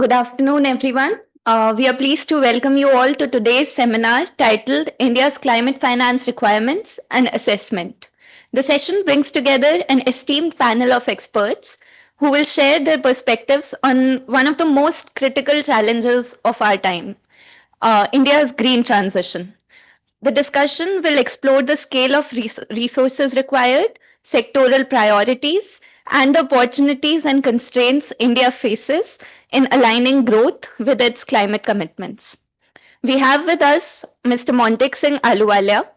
Good afternoon, everyone. We are pleased to welcome you all to today's seminar titled India's Climate Finance Requirements and Assessment. The session brings together an esteemed panel of experts who will share their perspectives on one of the most critical challenges of our time, India's green transition. The discussion will explore the scale of resources required, sectoral priorities, and the opportunities and constraints India faces in aligning growth with its climate commitments. We have with us Mr. Montek Singh Ahluwalia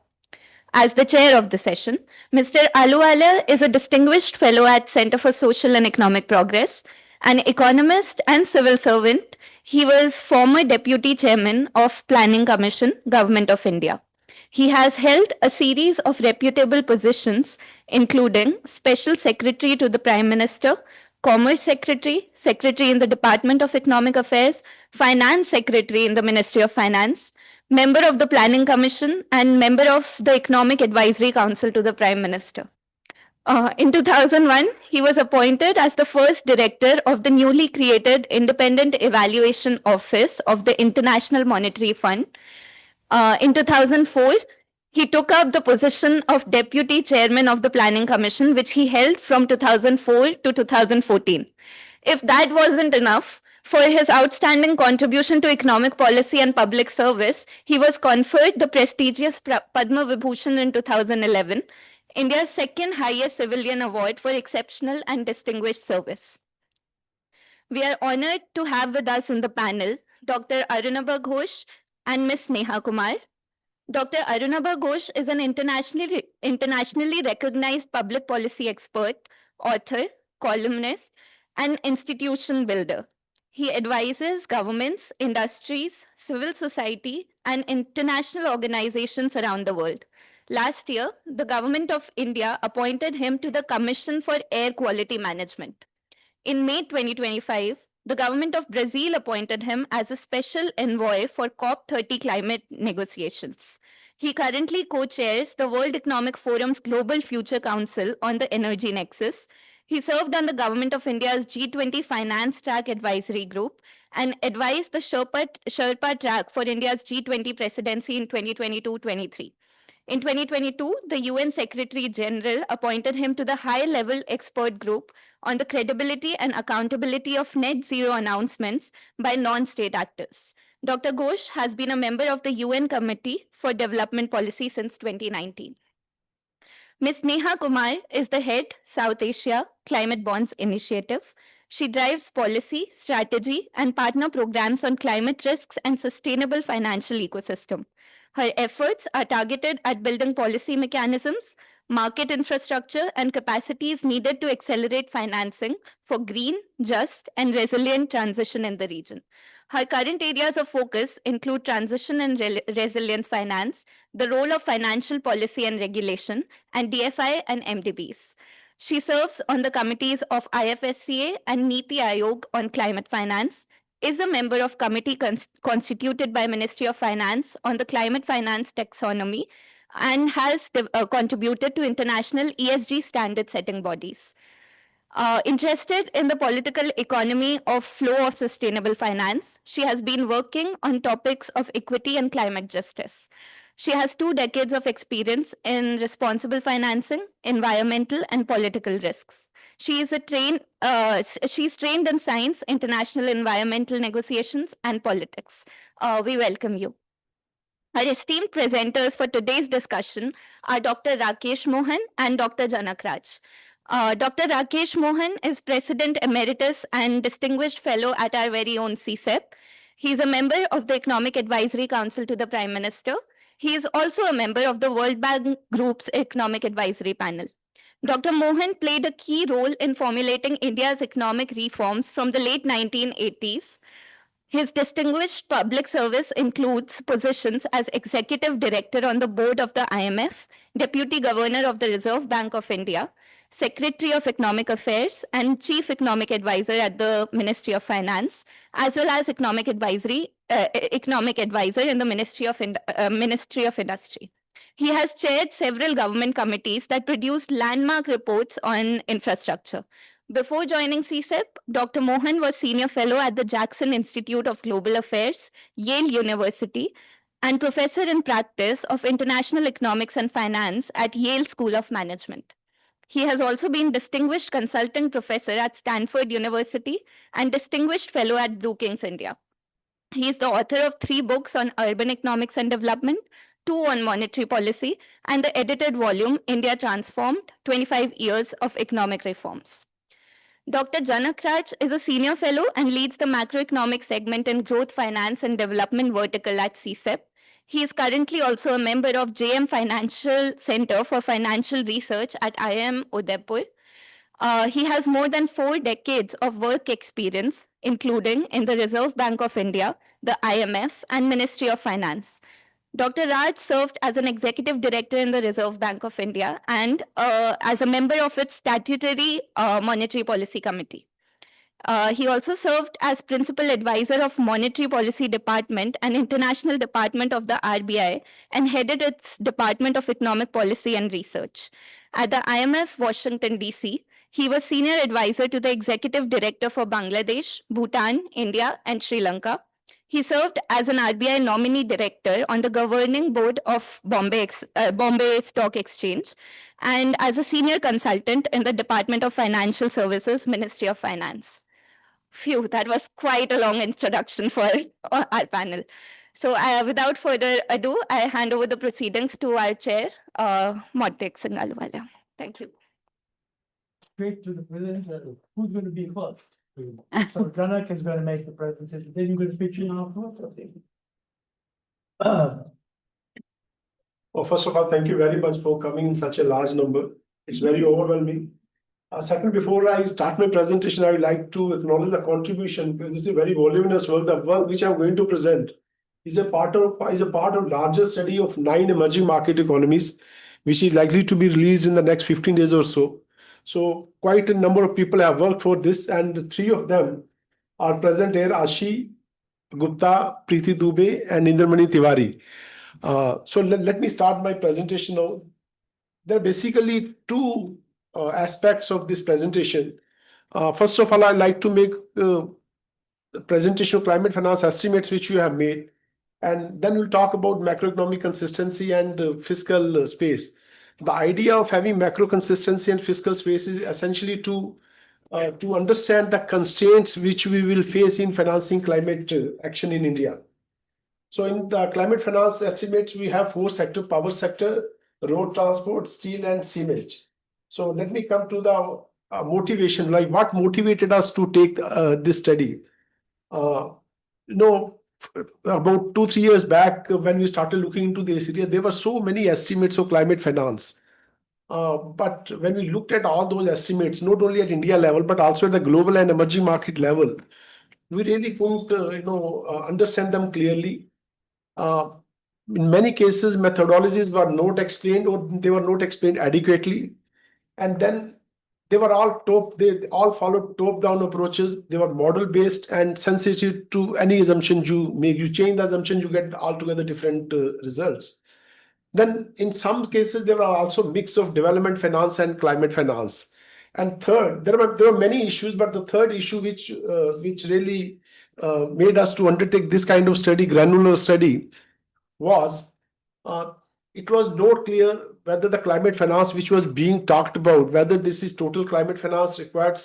as the chair of the session. Mr. Ahluwalia is a distinguished fellow at Center for Social and Economic Progress, an economist and civil servant. He was former deputy chairman of Planning Commission, Government of India. He has held a series of reputable positions, including Special Secretary to the Prime Minister, Commerce Secretary, Secretary in the Department of Economic Affairs, Finance Secretary in the Ministry of Finance, member of the Planning Commission, and member of the Economic Advisory Council to the Prime Minister. In 2001, he was appointed as the first director of the newly created Independent Evaluation Office of the International Monetary Fund. In 2004, he took up the position of Deputy Chairman of the Planning Commission, which he held from 2004 to 2014. If that wasn't enough, for his outstanding contribution to economic policy and public service, he was conferred the prestigious Padma Vibhushan in 2011, India's second highest civilian award for exceptional and distinguished service. We are honored to have with us in the panel Dr. Arunabha Ghosh and Ms. Neha Kumar. Dr. Arunabha Ghosh is an internationally recognized public policy expert, author, columnist, and institution builder. He advises governments, industries, civil society, and international organizations around the world. Last year, the Government of India appointed him to the Commission for Air Quality Management. In May 2025, the government of Brazil appointed him as a special envoy for COP30 climate negotiations. He currently co-chairs the World Economic Forum's Global Future Council on the Energy Nexus. He served on the Government of India's G20 Finance Track Advisory Group and advised the Sherpa Track for India's G20 presidency in 2022-23. In 2022, the UN Secretary General appointed him to the high-level expert group on the credibility and accountability of net zero announcements by non-state actors. Dr. Ghosh has been a member of the UN Committee for Development Policy since 2019. Ms. Neha Kumar is the head South Asia Climate Bonds Initiative. She drives policy, strategy, and partner programs on climate risks and sustainable financial ecosystem. Her efforts are targeted at building policy mechanisms, market infrastructure, and capacities needed to accelerate financing for green, just, and resilient transition in the region. Her current areas of focus include transition and resilience finance, the role of financial policy and regulation, and DFI and MDBs. She serves on the committees of IFSCA and Niti Aayog on climate finance, is a member of committee constituted by Ministry of Finance on the climate finance taxonomy and has contributed to international ESG standard setting bodies. Interested in the political economy of flow of sustainable finance, she has been working on topics of equity and climate justice. She has 2 decades of experience in responsible financing, environmental and political risks. She's trained in science, international environmental negotiations, and politics. We welcome you. Our esteemed presenters for today's discussion are Dr. Rakesh Mohan and Dr. Janak Raj. Dr. Rakesh Mohan is President Emeritus and Distinguished Fellow at our very own CSEP. He is a member of the Economic Advisory Council to the Prime Minister. He is also a member of the World Bank Group's Economic Advisory Panel. Dr. Mohan played a key role in formulating India's economic reforms from the late 1980s. His distinguished public service includes positions as Executive Director on the board of the IMF, Deputy Governor of the Reserve Bank of India, Secretary of Economic Affairs, and Chief Economic Advisor at the Ministry of Finance, as well as Economic Advisor in the Ministry of Industry. He has chaired several government committees that produced landmark reports on infrastructure. Before joining CSEP, Dr. Mohan was Senior Fellow at the Jackson Institute of Global Affairs, Yale University, and Professor in Practice of International Economics and Finance at Yale School of Management. He has also been Distinguished Consultant Professor at Stanford University and Distinguished Fellow at Brookings, India. He is the author of 3 books on urban economics and development, 2 on monetary policy, and the edited volume India Transformed 25 Years of Economic Reforms. Dr. Janak Raj is a senior fellow and leads the macroeconomic segment in growth finance and development vertical at CSEP. He is currently also a member of JM Financial Center for Financial Research at IIM Udaipur. He has more than 4 decades of work experience, including in the Reserve Bank of India, the IMF, and Ministry of Finance. Dr. Raj served as an executive director in the Reserve Bank of India and as a member of its statutory monetary policy committee. He also served as principal advisor of Monetary Policy Department and International Department of the RBI and headed its Department of Economic Policy and Research. At the IMF Washington, D.C., he was senior advisor to the executive director for Bangladesh, Bhutan, India, and Sri Lanka. He served as an RBI nominee director on the governing board of Bombay Stock Exchange and as a senior consultant in the Department of Financial Services, Ministry of Finance. Phew, that was quite a long introduction for our panel. So without further ado, I hand over the proceedings to our chair, Montek Singh Ahluwalia. Thank you. Straight to the president. Who's going to be first? So Janak is going to make the presentation. Then you're going to pitch in afterwards. Well, first of all, thank you very much for coming in such a large number. It's very overwhelming. Second, before I start my presentation, I would like to acknowledge the contribution. This is a very voluminous work. The work which I'm going to present is a part of larger study of 9 emerging market economies, which is likely to be released in the next 15 days or so. So quite a number of people have worked for this, and 3 of them are present here: Ashi Gupta, Preeti Dubey, and Indramani Tiwari. So let me start my presentation now. There are basically 2 aspects of this presentation. First of all, I'd like to make the presentation of climate finance estimates which you have made, and then we'll talk about macroeconomic consistency and fiscal space. The idea of having macro consistency and fiscal space is essentially to understand the constraints which we will face in financing climate action in India. So in the climate finance estimates, we have 4 sectors: power sector, road transport, steel, and cement. So let me come to the motivation, like what motivated us to take this study. About 2-3 years back, when we started looking into this area, there were so many estimates of climate finance. But when we looked at all those estimates, not only at India level, but also at the global and emerging market level, we really couldn't understand them clearly. In many cases, methodologies were not explained, or they were not explained adequately. And then they all followed top-down approaches. They were model-based and sensitive to any assumption you make. You change the assumption, you get altogether different results. Then in some cases, there were also mix of development finance and climate finance. And third, there were many issues, but the third issue which really made us to undertake this kind of study, granular study, was it was not clear whether the climate finance which was being talked about, whether this is total climate finance required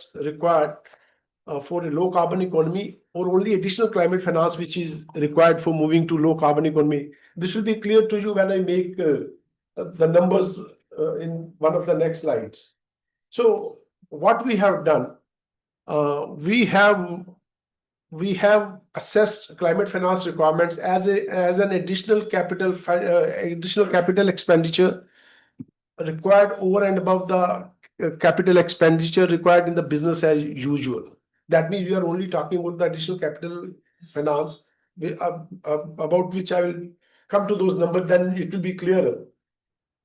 for a low carbon economy, or only additional climate finance which is required for moving to low carbon economy. This will be clear to you when I make the numbers in one of the next slides. So what we have done, we have assessed climate finance requirements as an additional capital expenditure required over and above the capital expenditure required in the business as usual. That means we are only talking about the additional capital finance, about which I will come to those numbers, then it will be clearer.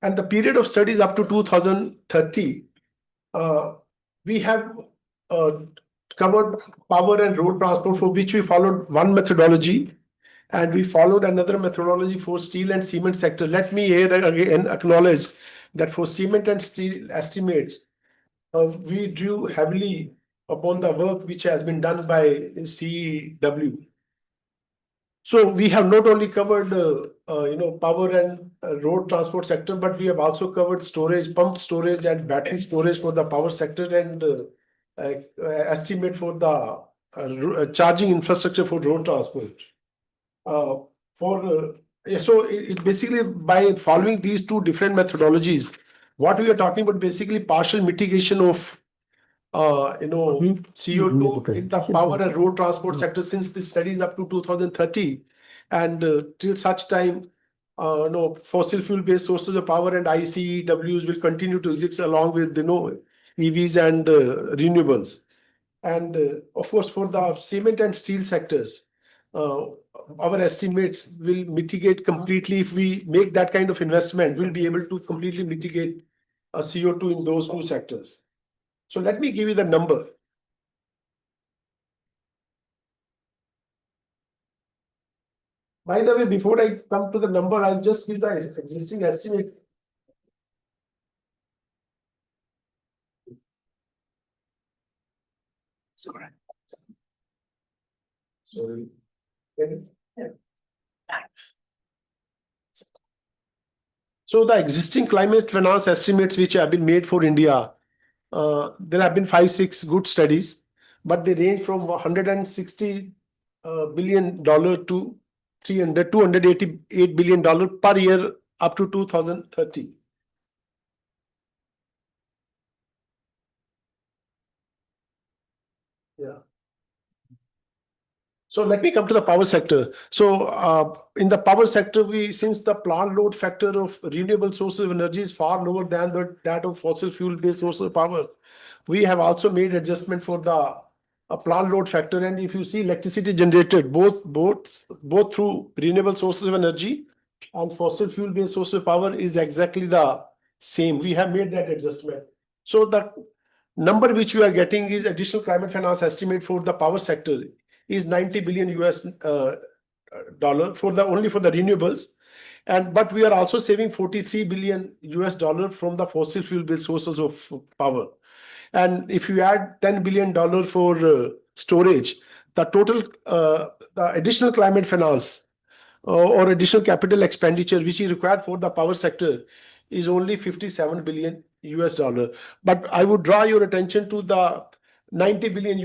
And the period of studies up to 2030, we have covered power and road transport, for which we followed one methodology, and we followed another methodology for steel and cement sector. Let me here again acknowledge that for cement and steel estimates, we drew heavily upon the work which has been done by CEEW. So we have not only covered power and road transport sector, but we have also covered storage, pumped storage and battery storage for the power sector, and estimate for the charging infrastructure for road transport. So it basically, by following these two different methodologies, what we are talking about basically partial mitigation of CO2 in the power and road transport sector since the studies up to 2030, and till such time, fossil fuel based sources of power and ICEWs will continue to exist along with EVs and renewables. And of course, for the cement and steel sectors, our estimates will mitigate completely. If we make that kind of investment, we'll be able to completely mitigate CO2 in those two sectors. So let me give you the number. By the way, before I come to the number, I'll just give the existing estimate. Sorry. Thanks. So the existing climate finance estimates which have been made for India, there have been 5-6 good studies, but they range from $160 billion to $288 billion per year up to 2030. Yeah. So let me come to the power sector. So in the power sector, since the plant load factor of renewable sources of energy is far lower than that of fossil fuel based sources of power, we have also made adjustment for the plant load factor. And if you see electricity generated both through renewable sources of energy and fossil fuel based sources of power is exactly the same. We have made that adjustment. So the number which you are getting is additional climate finance estimate for the power sector is $90 billion dollar only for the renewables, but we are also saving $43 billion from the fossil fuel based sources of power. And if you add $10 billion for storage, the total the additional climate finance or additional capital expenditure which is required for the power sector is only $57 billion. But I would draw your attention to the $90 billion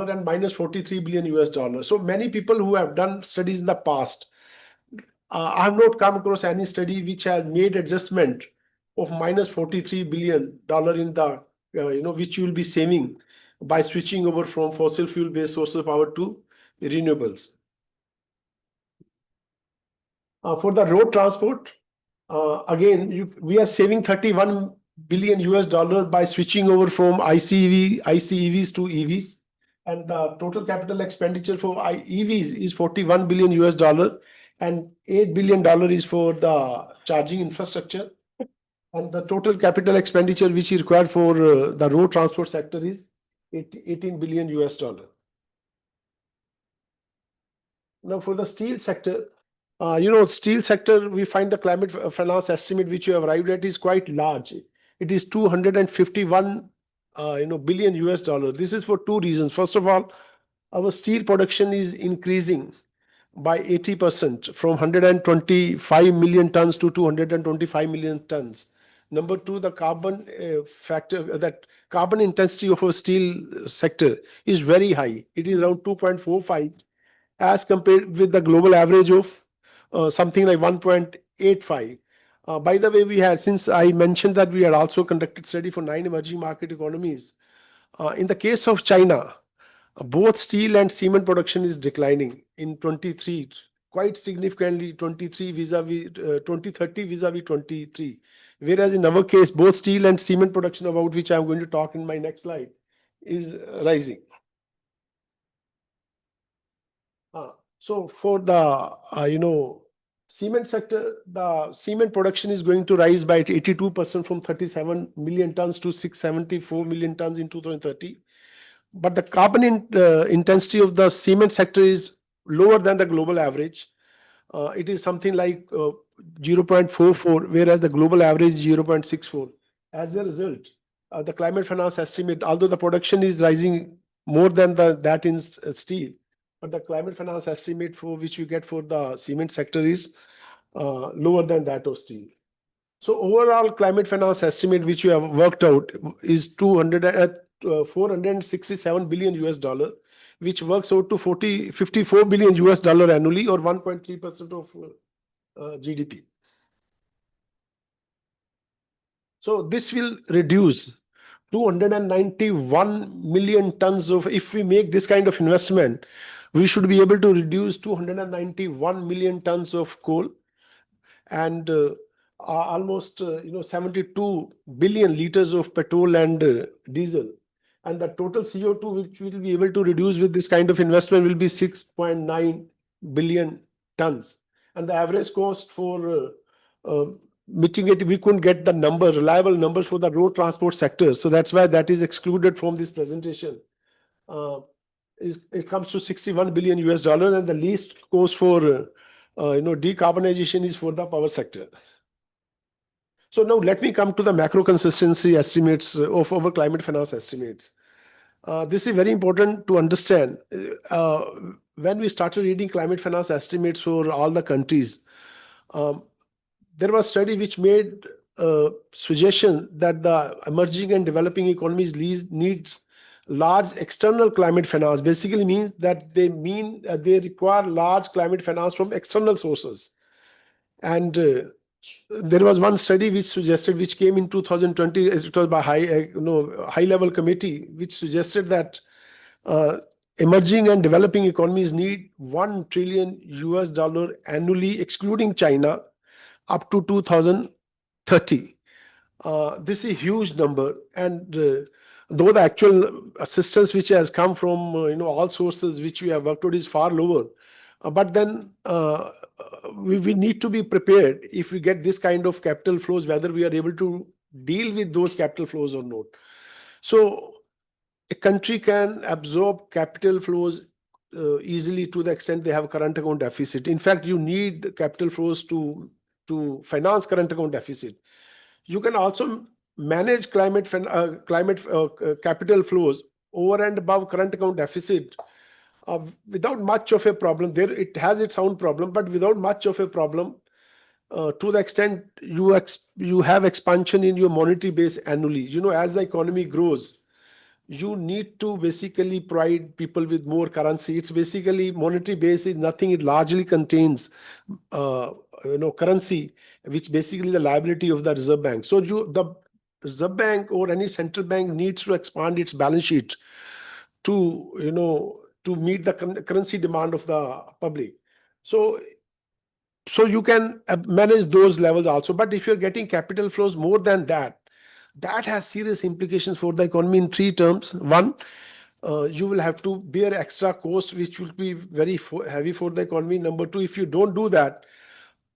and minus $43 billion. So many people who have done studies in the past, I have not come across any study which has made adjustment of minus $43 billion in the which you will be saving by switching over from fossil fuel based sources of power to renewables. For the road transport, again, we are saving $31 billion by switching over from ICEVs to EVs, and the total capital expenditure for EVs is $41 billion, and $8 billion is for the charging infrastructure, and the total capital expenditure which is required for the road transport sector is $18 billion. Now for the steel sector, steel sector, we find the climate finance estimate which you have arrived at is quite large. It is $251 billion. This is for two reasons. First of all, our steel production is increasing by 80% from 125 million tons to 225 million tons. Number two, the carbon factor, that carbon intensity of our steel sector is very high. It is around 2.45 as compared with the global average of something like 1.85. By the way, since I mentioned that we had also conducted study for 9 emerging market economies. In the case of China, both steel and cement production is declining in 23 quite significantly, 23 vis-a-vis 2030 vis-a-vis 23. Whereas in our case, both steel and cement production, about which I'm going to talk in my next slide, is rising. So for the cement sector, the cement production is going to rise by 82% from 37 million tons to 674 million tons in 2030. But the carbon intensity of the cement sector is lower than the global average. It is something like 0.44, whereas the global average is 0.64. As a result, the climate finance estimate, although the production is rising more than that in steel, but the climate finance estimate for which you get for the cement sector is lower than that of steel. So overall climate finance estimate which you have worked out is 467 billion US dollar, which works out to 54 billion US dollar annually, or 1.3% of GDP. So this will reduce 291 million tons of, if we make this kind of investment, we should be able to reduce 291 million tons of coal and almost 72 billion liters of petrol and diesel. And the total CO2 which we will be able to reduce with this kind of investment will be 6.9 billion tons. And the average cost for mitigate, we couldn't get the reliable numbers for the road transport sector. So that's why that is excluded from this presentation. It comes to 61 billion US dollar, and the least cost for decarbonization is for the power sector. So now let me come to the macro consistency estimates of our climate finance estimates. This is very important to understand. When we started reading climate finance estimates for all the countries, there was a study which made a suggestion that the emerging and developing economies needs large external climate finance. Basically means that they require large climate finance from external sources. And there was one study which came in 2020. It was by high level committee, which suggested that emerging and developing economies need $1 trillion US annually, excluding China, up to 2030. This is a huge number, and though the actual assistance which has come from all sources which we have worked out is far lower, but then we need to be prepared if we get this kind of capital flows, whether we are able to deal with those capital flows or not. So a country can absorb capital flows easily to the extent they have current account deficit. In fact, you need capital flows to finance current account deficit. You can also manage capital flows over and above current account deficit without much of a problem. There it has its own problem, but without much of a problem, to the extent you have expansion in your monetary base annually. As the economy grows, you need to basically provide people with more currency. It's basically monetary base is nothing. It largely contains currency, which basically the liability of the Reserve Bank. So the Reserve Bank or any central bank needs to expand its balance sheet to meet the currency demand of the public. So you can manage those levels also. But if you're getting capital flows more than that has serious implications for the economy in three terms. One, you will have to bear extra cost, which will be very heavy for the economy. Number two, if you don't do that,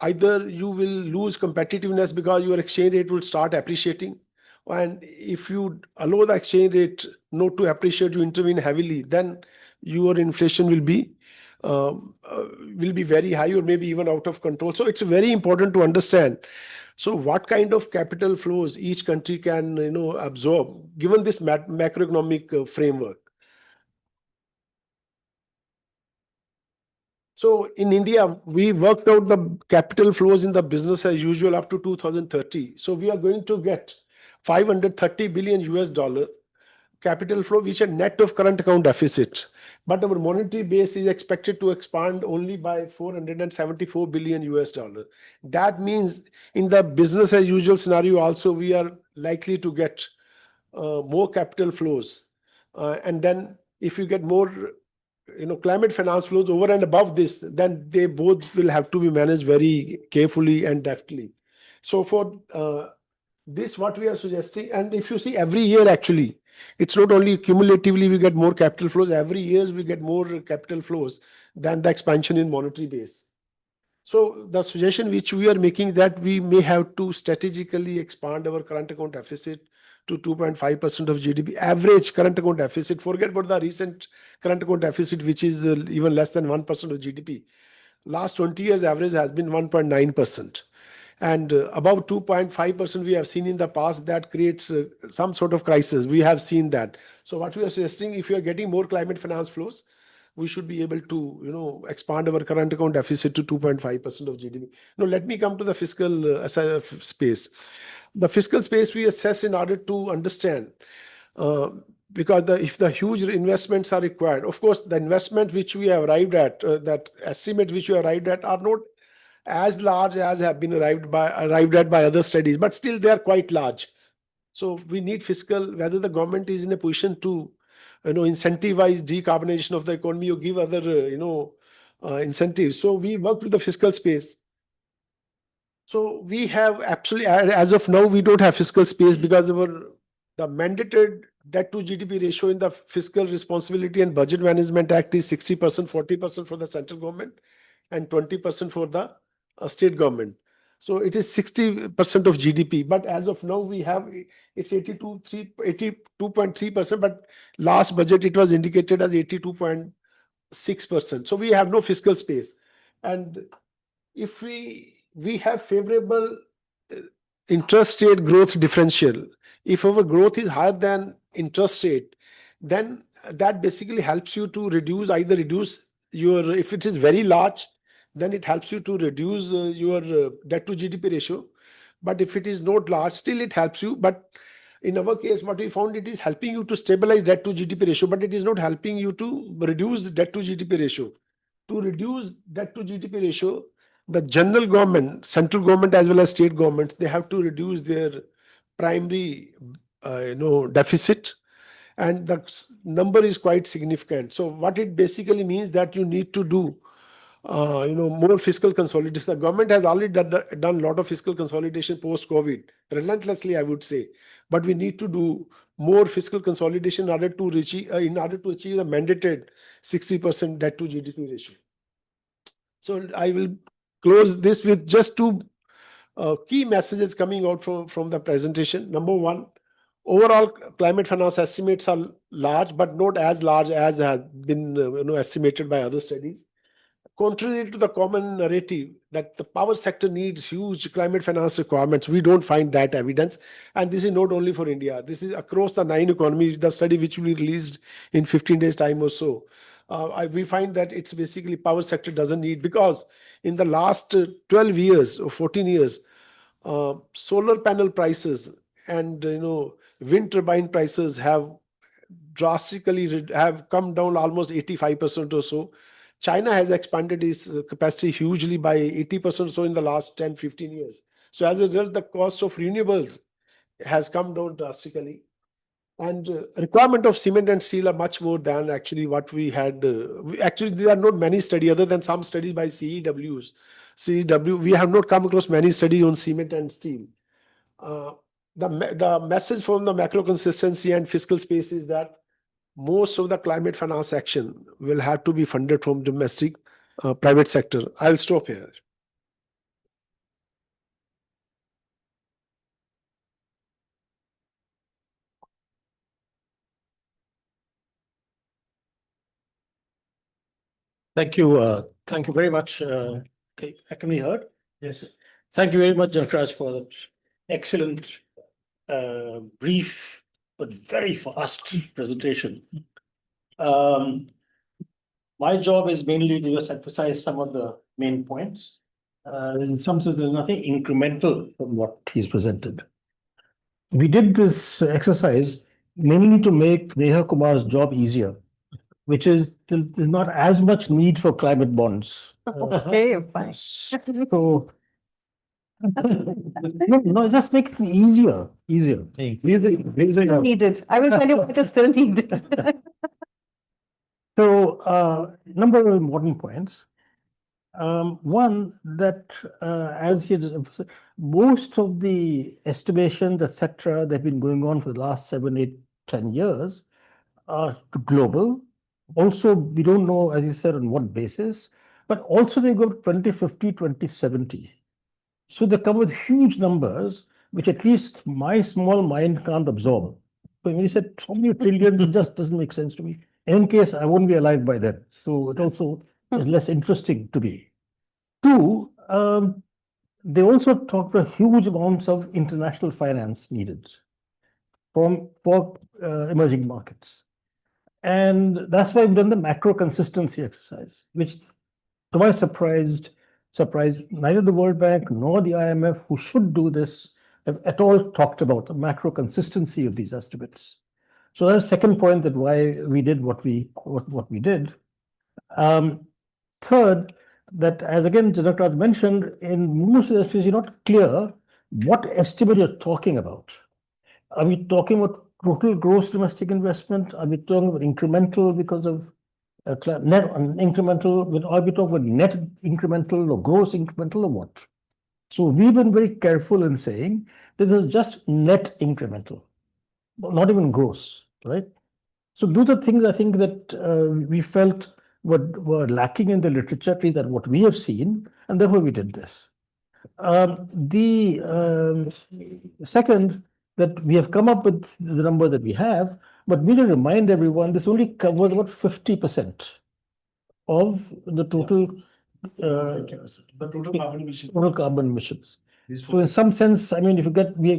either you will lose competitiveness because your exchange rate will start appreciating. And if you allow the exchange rate not to appreciate, you intervene heavily, then your inflation will be very high or maybe even out of control. So it's very important to understand. So what kind of capital flows each country can absorb given this macroeconomic framework. So in India, we worked out the capital flows in the business as usual up to 2030. So we are going to get 530 billion US dollar capital flow, which is net of current account deficit. But our monetary base is expected to expand only by 474 billion US dollar. That means in the business as usual scenario also, we are likely to get more capital flows. And then if you get more climate finance flows over and above this, then they both will have to be managed very carefully and deftly. So for this, what we are suggesting, and if you see every year actually, it's not only cumulatively we get more capital flows, every year we get more capital flows than the expansion in monetary base. So the suggestion which we are making that we may have to strategically expand our current account deficit to 2.5% of GDP, average current account deficit, forget about the recent current account deficit, which is even less than 1% of GDP. Last 20 years average has been 1.9%. And above 2.5% we have seen in the past, that creates some sort of crisis. We have seen that. So what we are suggesting, if you are getting more climate finance flows, we should be able to expand our current account deficit to 2.5% of GDP. Now let me come to the fiscal space. The fiscal space we assess in order to understand, because if the huge investments are required, of course the investment which we have arrived at, that estimate which we arrived at, are not as large as have been arrived at by other studies, but still they are quite large. So we need fiscal, whether the government is in a position to incentivize decarbonization of the economy or give other incentives. So we work with the fiscal space. So we have absolutely, as of now, we don't have fiscal space because the mandated debt to GDP ratio in the Fiscal Responsibility and Budget Management Act is 60%, 40% for the central government and 20% for the state government. So it is 60% of GDP. But as of now, it's 82.3%. But last budget, it was indicated as 82.6%. So we have no fiscal space. And if we have favorable interest rate growth differential, if our growth is higher than interest rate, then that basically helps you to reduce your, if it is very large, then it helps you to reduce your debt to GDP ratio. But if it is not large, still it helps you. But in our case, what we found, it is helping you to stabilize debt to GDP ratio, but it is not helping you to reduce debt to GDP ratio. To reduce debt to GDP ratio, the general government, central government as well as state governments, they have to reduce their primary deficit, and the number is quite significant. So what it basically means, that you need to do more fiscal consolidation. The government has already done a lot of fiscal consolidation post-COVID, relentlessly, I would say. But we need to do more fiscal consolidation in order to achieve the mandated 60% debt to GDP ratio. So I will close this with just two key messages coming out from the presentation. Number one, overall climate finance estimates are large, but not as large as has been estimated by other studies. Contrary to the common narrative that the power sector needs huge climate finance requirements, we don't find that evidence. And this is not only for India. This is across the 9 economies, the study which will be released in 15 days time or so. We find that it's basically power sector doesn't need, because in the last 12 years or 14 years, solar panel prices and wind turbine prices have drastically have come down almost 85% or so. China has expanded its capacity hugely by 80% or so in the last 10-15 years. So as a result, the cost of renewables has come down drastically. And requirement of cement and steel are much more than actually what we had. Actually, there are not many studies other than some studies by CEWs. CEW, we have not come across many studies on cement and steel. The message from the macro consistency and fiscal space is that most of the climate finance action will have to be funded from domestic private sector. I'll stop here. Thank you. Thank you very much. Okay, can be heard? Yes. Thank you very much, Janak Raj, for that excellent, brief, but very fast presentation. My job is mainly to just emphasize some of the main points. In some sense, there's nothing incremental from what he's presented. We did this exercise mainly to make Neha Kumar's job easier, which is there's not as much need for climate bonds. Okay, fine. So, no, just make it easier. Needed. I will tell you what is still needed. So, number of important points. One, that as he emphasized, most of the estimations, etc., that have been going on for the last 7, 8, 10 years are global. Also, we don't know, as you said, on what basis, but also they go to 2050, 2070. So they come with huge numbers, which at least my small mind can't absorb. But when you said so many trillions, it just doesn't make sense to me. In any case, I won't be alive by then. So it also is less interesting to me. Two, they also talked about huge amounts of international finance needed for emerging markets. And that's why we've done the macro consistency exercise, which to my surprised neither the World Bank nor the IMF, who should do this, have at all talked about the macro consistency of these estimates. So that's the second point, that why we did what we did. Third, that as again Janak Raj mentioned, in most of the estimates, you're not clear what estimate you're talking about. Are we talking about total gross domestic investment? Are we talking about incremental because of net incremental? Are we talking about net incremental or gross incremental or what? So we've been very careful in saying that this is just net incremental, not even gross, right? So those are things I think that we felt were lacking in the literature, at least that what we have seen, and therefore we did this. Second, that we have come up with the number that we have, but we need to remind everyone this only covers about 50% of the total The total carbon emission. total carbon emissions. So in some sense, I mean, if you get, we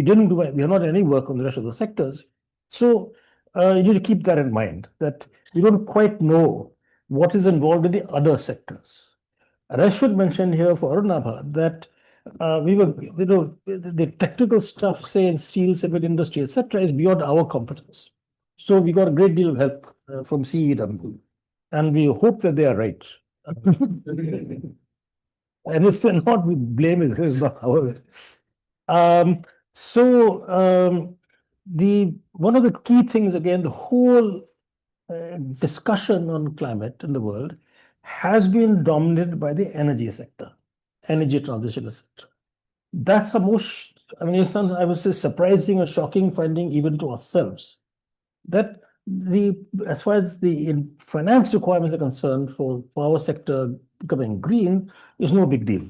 didn't do, we have not done any work on the rest of the sectors. So you need to keep that in mind, that you don't quite know what is involved in the other sectors. And I should mention here for Arunabha that we were, the technical stuff, say in steel, cement industry, etc., is beyond our competence. So we got a great deal of help from CEEW, and we hope that they are right. And if they're not, we blame is not ours. The one of the key things, again, the whole discussion on climate in the world has been dominated by the energy sector, energy transition, etc. That's the most, I mean, it's not, I would say, surprising or shocking finding even to ourselves, that as far as the finance requirements are concerned for power sector becoming green is no big deal.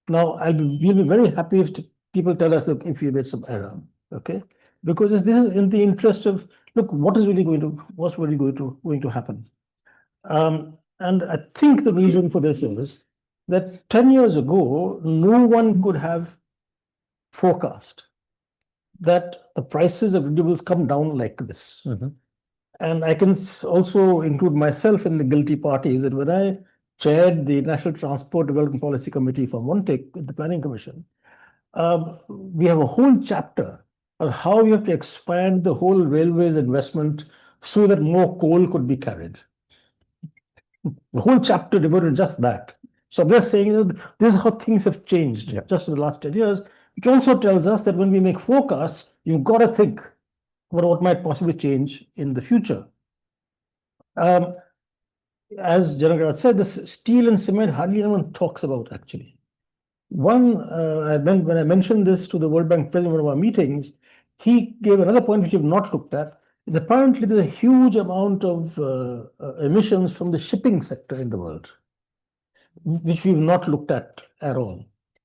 Now, we'll be very happy if people tell us, look, if you made some error, okay? Because this is in the interest of, look, what's really going to happen? And I think the reason for this is that 10 years ago, no one could have forecast that the prices of renewables come down like this. And I can also include myself in the guilty parties that when I chaired the National Transport Development Policy Committee for Montek with the Planning Commission, we have a whole chapter on how we have to expand the whole railways investment so that more coal could be carried. The whole chapter devoted to just that. So I'm just saying that this is how things have changed just in the last 10 years, which also tells us that when we make forecasts, you've got to think about what might possibly change in the future. As Janak Raj said, this steel and cement hardly anyone talks about actually. When I mentioned this to the World Bank president in one of our meetings, he gave another point which we've not looked at. Is apparently there's a huge amount of emissions from the shipping sector in the world, which we've not looked at all.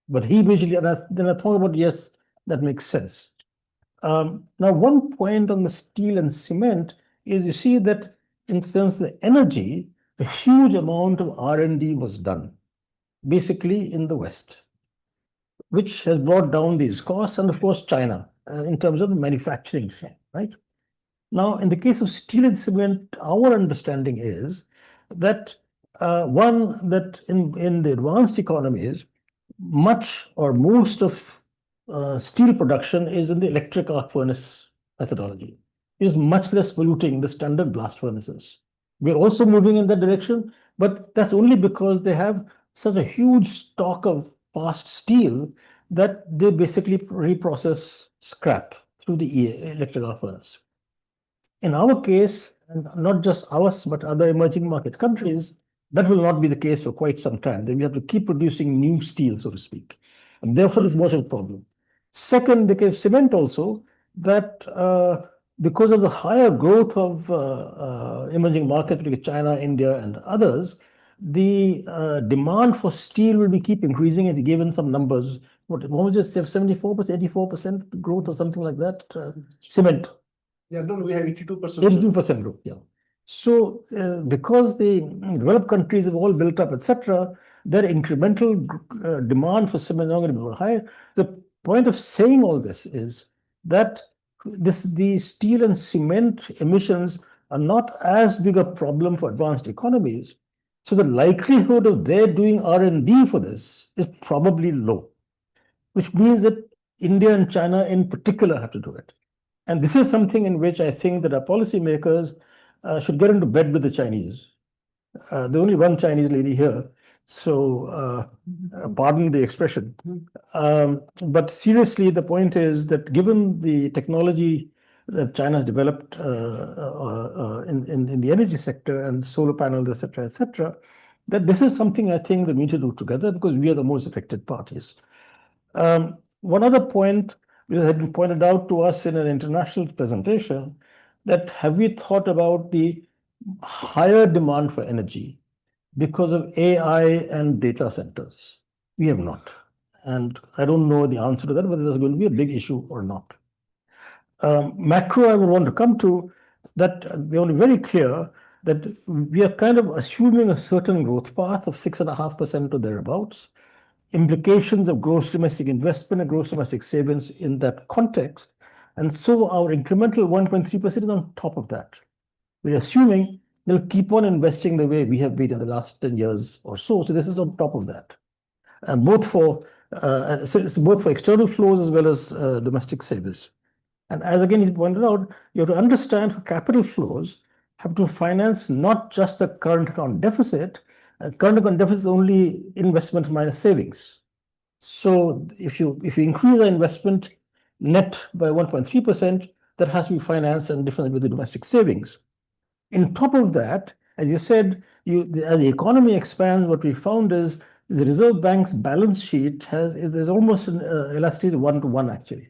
But he basically, then I thought about, yes, that makes sense. Now, one point on the steel and cement is you see that in terms of the energy, a huge amount of R&D was done, basically in the West, which has brought down these costs, and of course, China, in terms of manufacturing, right? Now, in the case of steel and cement, our understanding is that that in the advanced economies, much or most of steel production is in the electric arc furnace methodology. It is much less polluting the standard blast furnaces. We're also moving in that direction, but that's only because they have such a huge stock of past steel that they basically reprocess scrap through the electric arc furnace. In our case, and not just ours, but other emerging market countries, that will not be the case for quite some time. Then we have to keep producing new steel, so to speak. And therefore, it's more of a problem. Second, the case of cement also, that because of the higher growth of emerging markets, like China, India, and others, the demand for steel will keep increasing, and given some numbers. What was just 74%, 84% growth or something like that? Cement. Yeah, no, we have 82%. 82% growth, yeah. So, because the developed countries have all built up, etc., their incremental demand for cement is not going to be more high. The point of saying all this is that the steel and cement emissions are not as big a problem for advanced economies. So the likelihood of their doing R&D for this is probably low, which means that India and China in particular have to do it. And this is something in which I think that our policymakers should get into bed with the Chinese. There's only one Chinese lady here, so pardon the expression. But seriously, the point is that given the technology that China has developed in the energy sector and solar panels, etc., that this is something I think that we need to do together because we are the most affected parties. One other point which had been pointed out to us in an international presentation, that have we thought about the higher demand for energy because of AI and data centers? We have not. And I don't know the answer to that, whether there's going to be a big issue or not. Macro, I would want to come to that we want to be very clear that we are kind of assuming a certain growth path of 6.5% or thereabouts. Implications of gross domestic investment and gross domestic savings in that context. And so our incremental 1.3% is on top of that. We're assuming they'll keep on investing the way we have been in the last 10 years or so. So this is on top of that. Both for external flows as well as domestic savings. And as again he pointed out, you have to understand for capital flows have to finance not just the current account deficit. Current account deficit is only investment minus savings. So if you increase the investment net by 1.3%, that has to be financed and different with the domestic savings. On top of that, as you said, as the economy expands, what we found is the Reserve Bank's balance sheet there's almost an elasticity 1-to-1 actually.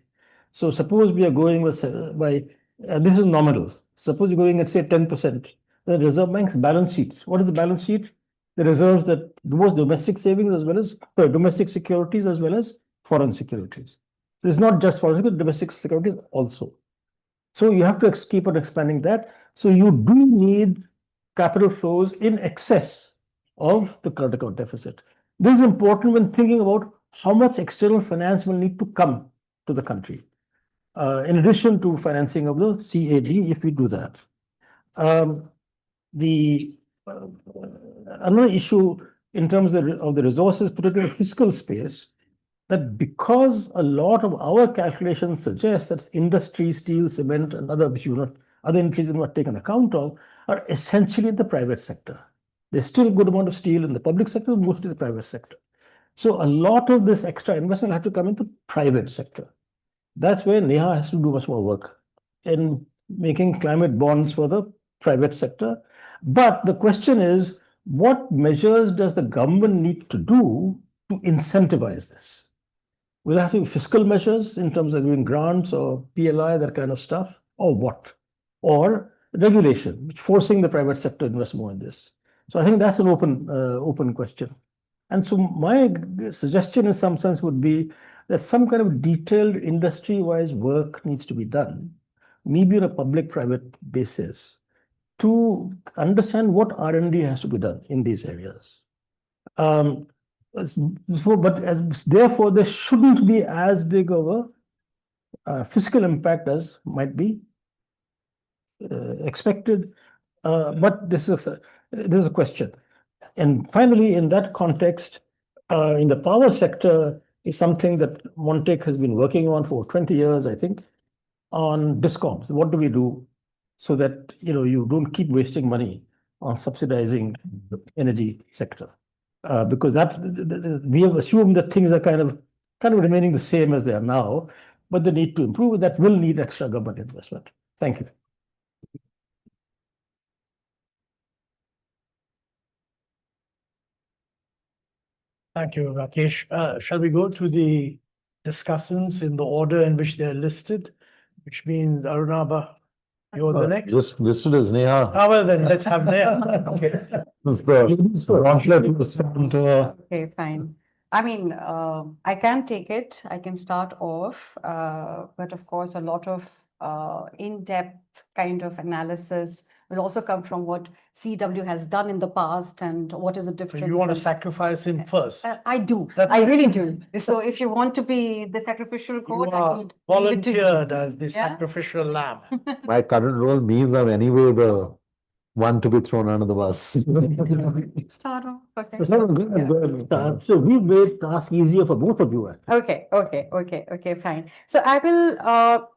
So suppose we are going this is nominal. Suppose you're going at say 10%. The Reserve Bank's balance sheet. What is the balance sheet? The reserves that both domestic savings as well as domestic securities as well as foreign securities. So it's not just foreign securities, domestic securities also. So you have to keep on expanding that. So you do need capital flows in excess of the current account deficit. This is important when thinking about how much external finance will need to come to the country. In addition to financing of the CAD, if we do that. Another issue in terms of the resources, particularly fiscal space, that because a lot of our calculations suggest that industry, steel, cement, and other industries not taken account of are essentially in the private sector. There's still a good amount of steel in the public sector, mostly the private sector. So a lot of this extra investment has to come into private sector. That's where Neha has to do much more work in making climate bonds for the private sector. But the question is, what measures does the government need to do to incentivize this? Will there have to be fiscal measures in terms of giving grants or PLI, that kind of stuff, or what? Or regulation, forcing the private sector to invest more in this. So I think that's an open question. And so my suggestion in some sense would be that some kind of detailed industry-wise work needs to be done, maybe on a public-private basis, to understand what R&D has to be done in these areas. But therefore, there shouldn't be as big of a fiscal impact as might be expected. But this is a question. And finally, in that context, in the power sector is something that Montek has been working on for 20 years, I think, on DISCOMs. What do we do so that you don't keep wasting money on subsidizing the energy sector? Because we have assumed that things are kind of remaining the same as they are now, but they need to improve. That will need extra government investment. Thank you. Thank you, Rakesh. Shall we go to the discussants in the order in which they're listed, which means Arunabha, you're the next? Just listed as Neha. Well, then let's have Neha. Okay. Okay, fine. I mean, I can take it. I can start off, but of course, a lot of in-depth kind of analysis will also come from what CEEW has done in the past and what is the So difference. you want to sacrifice him first. I do. That's I what- really do. So if you want to be the sacrificial You goat, I are will leave it to you. volunteered as the Yeah. sacrificial lamb. My current role means I'm anyway the one to be thrown under the bus. Start off. Okay. So good, good. So we made task easier for both of you. Actually. Okay, fine. So I will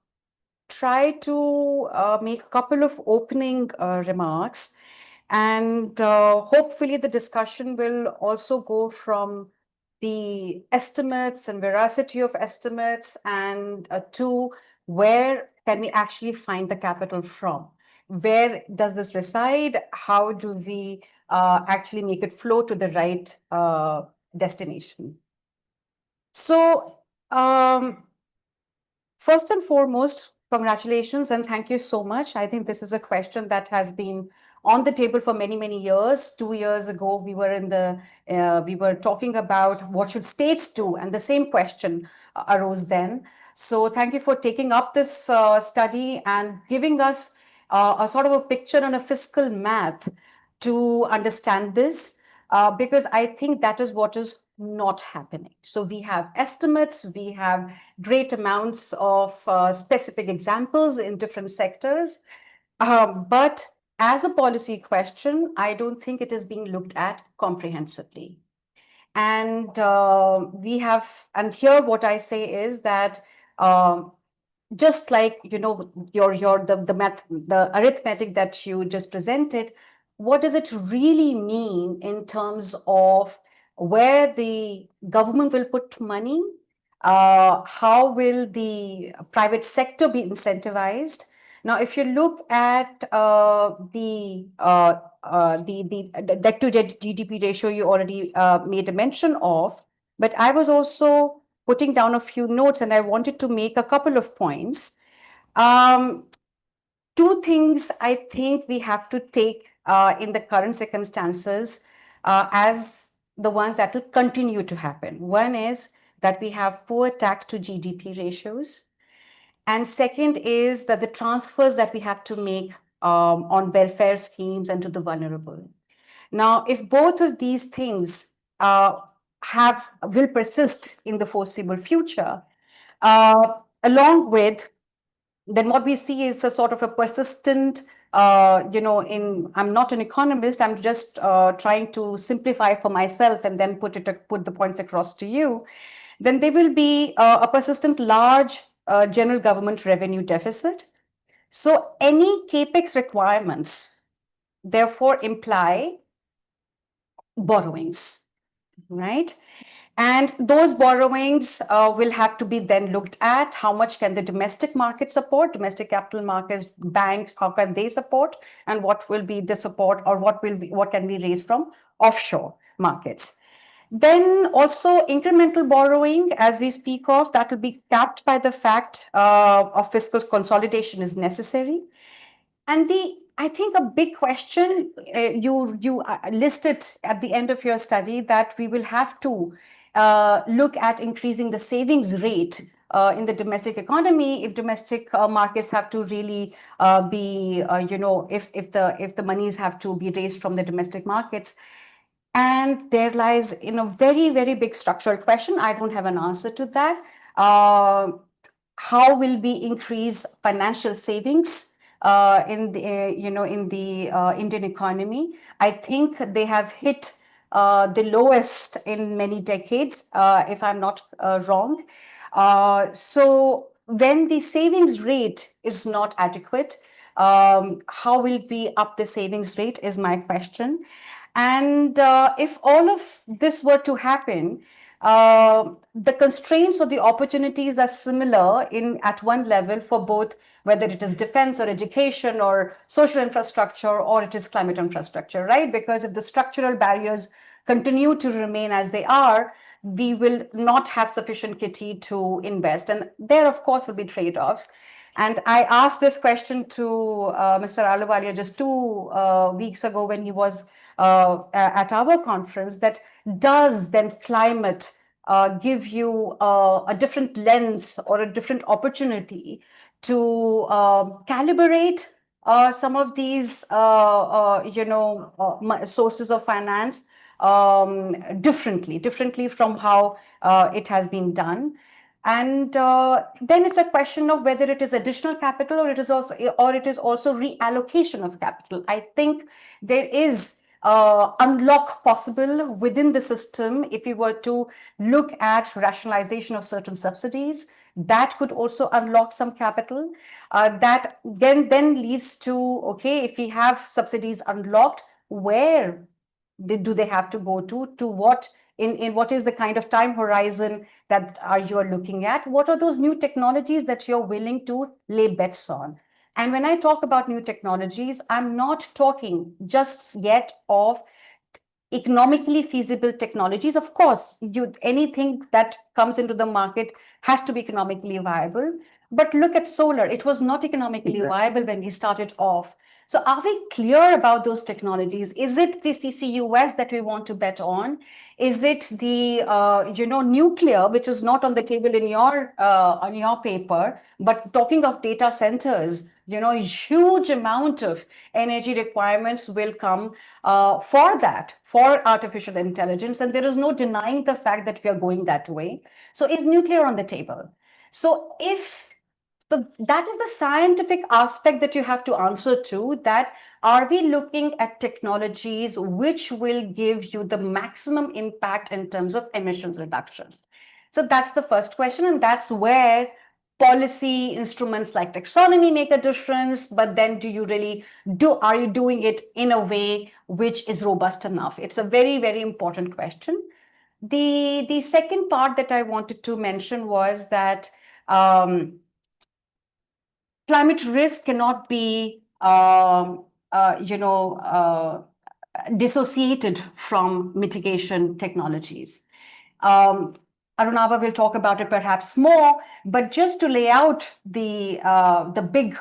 try to make a couple of opening remarks, and hopefully the discussion will also go from the estimates and veracity of estimates and to where can we actually find the capital from? Where does this reside? How do we actually make it flow to the right destination? So, first and foremost, congratulations and thank you so much. I think this is a question that has been on the table for many, many years. 2 years ago, we were talking about what should states do, and the same question arose then. So, thank you for taking up this study and giving us a sort of a picture on a fiscal math to understand this. Because I think that is what is not happening. So we have estimates, we have great amounts of specific examples in different sectors. But as a policy question, I don't think it is being looked at comprehensively. And and here what I say is that just like the arithmetic that you just presented, what does it really mean in terms of where the government will put money? How will the private sector be incentivized? Now, if you look at the debt to GDP ratio, you already made a mention of, but I was also putting down a few notes and I wanted to make a couple of points. Two things I think we have to take in the current circumstances as the ones that will continue to happen. One is that we have poor tax to GDP ratios. And second is that the transfers that we have to make on welfare schemes and to the vulnerable. Now, if both of these things will persist in the foreseeable future, along with then what we see is a sort of a persistent, I'm not an economist, I'm just trying to simplify for myself and then put the points across to you. Then there will be a persistent large general government revenue deficit. So any capex requirements therefore imply borrowings, right? And those borrowings will have to be then looked at. How much can the domestic market support, domestic capital markets, banks, how can they support? And what will be the support, or what can be raised from offshore markets? Then also incremental borrowing, as we speak of, that will be capped by the fact of fiscal consolidation is necessary. And I think a big question you listed at the end of your study that we will have to look at increasing the savings rate in the domestic economy if domestic markets have to really be, if the monies have to be raised from the domestic markets. And there lies in a very, very big structural question. I don't have an answer to that. How will we increase financial savings in the Indian economy? I think they have hit the lowest in many decades, if I'm not wrong. So when the savings rate is not adequate, how will we up the savings rate is my question. And if all of this were to happen, the constraints or the opportunities are similar at one level for both, whether it is defense or education or social infrastructure or it is climate infrastructure, right? Because if the structural barriers continue to remain as they are, we will not have sufficient kitty to invest. And there, of course, will be trade-offs. And I asked this question to Mr. Ahluwalia just 2 weeks ago when he was at our conference, that does then climate give you a different lens or a different opportunity to calibrate some of these, sources of finance differently from how it has been done. And then it's a question of whether it is additional capital or it is also reallocation of capital. I think there is unlock possible within the system if we were to look at rationalization of certain subsidies. That could also unlock some capital. That then leads to, okay, if we have subsidies unlocked, where do they have to go to what, in what is the kind of time horizon that you are looking at? What are those new technologies that you're willing to lay bets on? And when I talk about new technologies, I'm not talking just yet of economically feasible technologies. Of course, anything that comes into the market has to be economically viable. But look at solar. It was not economically viable when we started off. So are we clear about those technologies? Is it the CCUS that we want to bet on? Is it the nuclear, which is not on the table in on your paper, but talking of data centers, a huge amount of energy requirements will come for artificial intelligence, and there is no denying the fact that we are going that way. So is nuclear on the table? So that is the scientific aspect that you have to answer to, that are we looking at technologies which will give you the maximum impact in terms of emissions reduction? So that's the first question, and that's where policy instruments like taxonomy make a difference. But then are you doing it in a way which is robust enough? It's a very, very important question. The second part that I wanted to mention was that climate risk cannot be dissociated from mitigation technologies. Arunabha will talk about it perhaps more, but just to lay out the big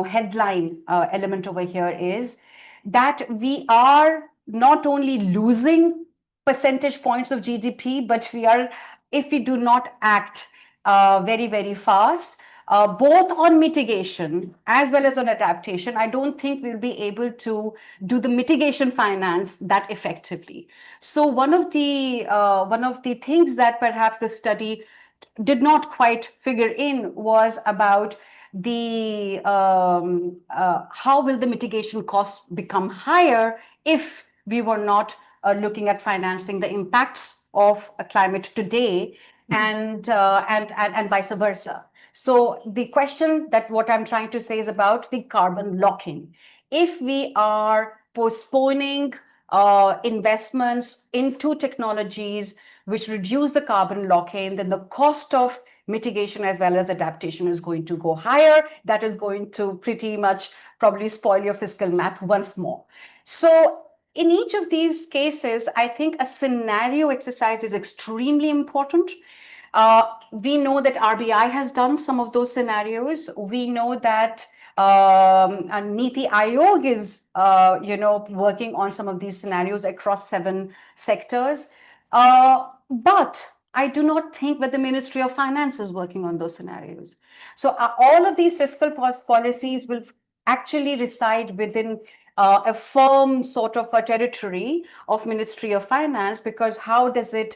headline element over here is that we are not only losing percentage points of GDP, but if we do not act very, very fast, both on mitigation as well as on adaptation, I don't think we'll be able to do the mitigation finance that effectively. So one of the things that perhaps the study did not quite figure in was about the how will the mitigation costs become higher if we were not looking at financing the impacts of climate today, and vice versa. So the question that what I'm trying to say is about the carbon locking. If we are postponing investments into technologies which reduce the carbon lock-in, then the cost of mitigation as well as adaptation is going to go higher. That is going to pretty much probably spoil your fiscal math once more. So in each of these cases, I think a scenario exercise is extremely important. We know that RBI has done some of those scenarios. We know that Niti Aayog is, working on some of these scenarios across 7 sectors. But I do not think that the Ministry of Finance is working on those scenarios. So all of these fiscal policies will actually reside within a firm sort of a territory of Ministry of Finance, because how does it